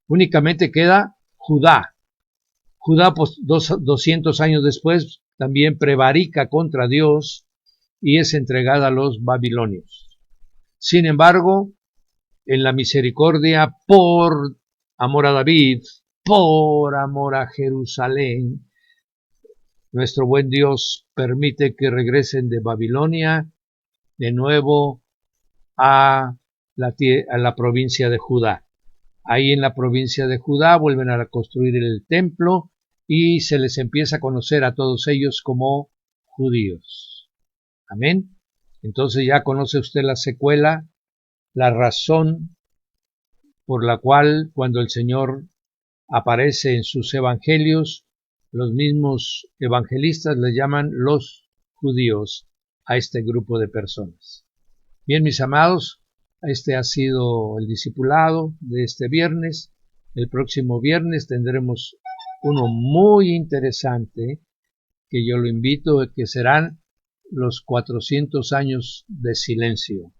Únicamente queda Judá. Judá, 200 años después, también prevarica contra Dios y es entregada a los babilonios. Sin embargo, en la misericordia, por amor a David, por amor a Jerusalén, nuestro buen Dios permite que regresen de Babilonia de nuevo a la provincia de Judá. Ahí en la provincia de Judá vuelven a construir el templo y se les empieza a conocer a todos ellos como judíos. Amén. Entonces ya conoce usted la secuela, la razón por la cual cuando el Señor aparece en sus evangelios, los mismos evangelistas le llaman los judíos a este grupo de personas. Bien, mis amados, este ha sido el discipulado de este viernes. El próximo viernes tendremos uno muy interesante que yo lo invito, que serán los 400 años de silencio,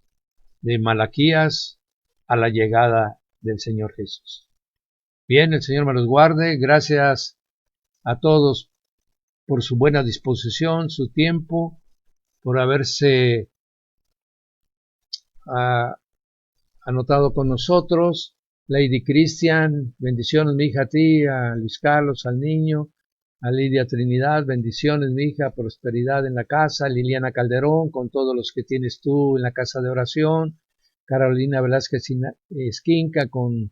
de Malaquías a la llegada del Señor Jesús. Bien, el Señor me los guarde. Gracias a todos por su buena disposición, su tiempo, por haberse anotado con nosotros. Lady Cristian, bendiciones mi hija a ti, a Luis Carlos, al niño, a Lidia Trinidad, bendiciones mi hija, prosperidad en la casa, Liliana Calderón, con todos los que tienes tú en la casa de oración, Carolina Velázquez Esquinca, con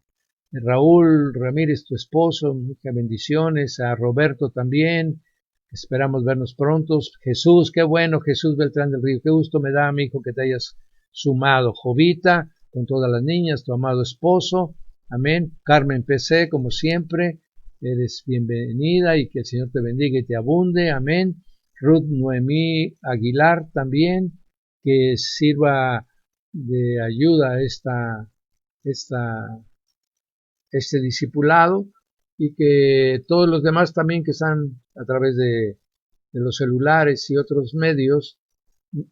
Raúl Ramírez, tu esposo, mi hija, bendiciones, a Roberto también, esperamos vernos pronto. Jesús, qué bueno, Jesús Beltrán del Río, qué gusto me da, mi hijo, que te hayas sumado. Jovita, con todas las niñas, tu amado esposo, amén. Carmen PC, como siempre, eres bienvenida y que el Señor te bendiga y te abunde, amén. Ruth Noemí Aguilar también, que sirva de ayuda a este discipulado, y que todos los demás también que están a través de los celulares y otros medios,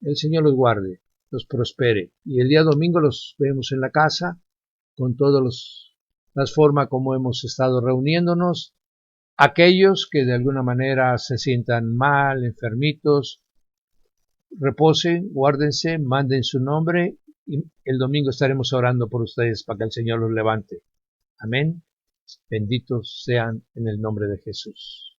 el Señor los guarde, los prospere. Y el día domingo los vemos en la casa con todas las formas como hemos estado reuniéndonos. Aquellos que de alguna manera se sientan mal, enfermitos, reposen, guárdense, manden su nombre y el domingo estaremos orando por ustedes para que el Señor los levante. Amén. Benditos sean en el nombre de Jesús.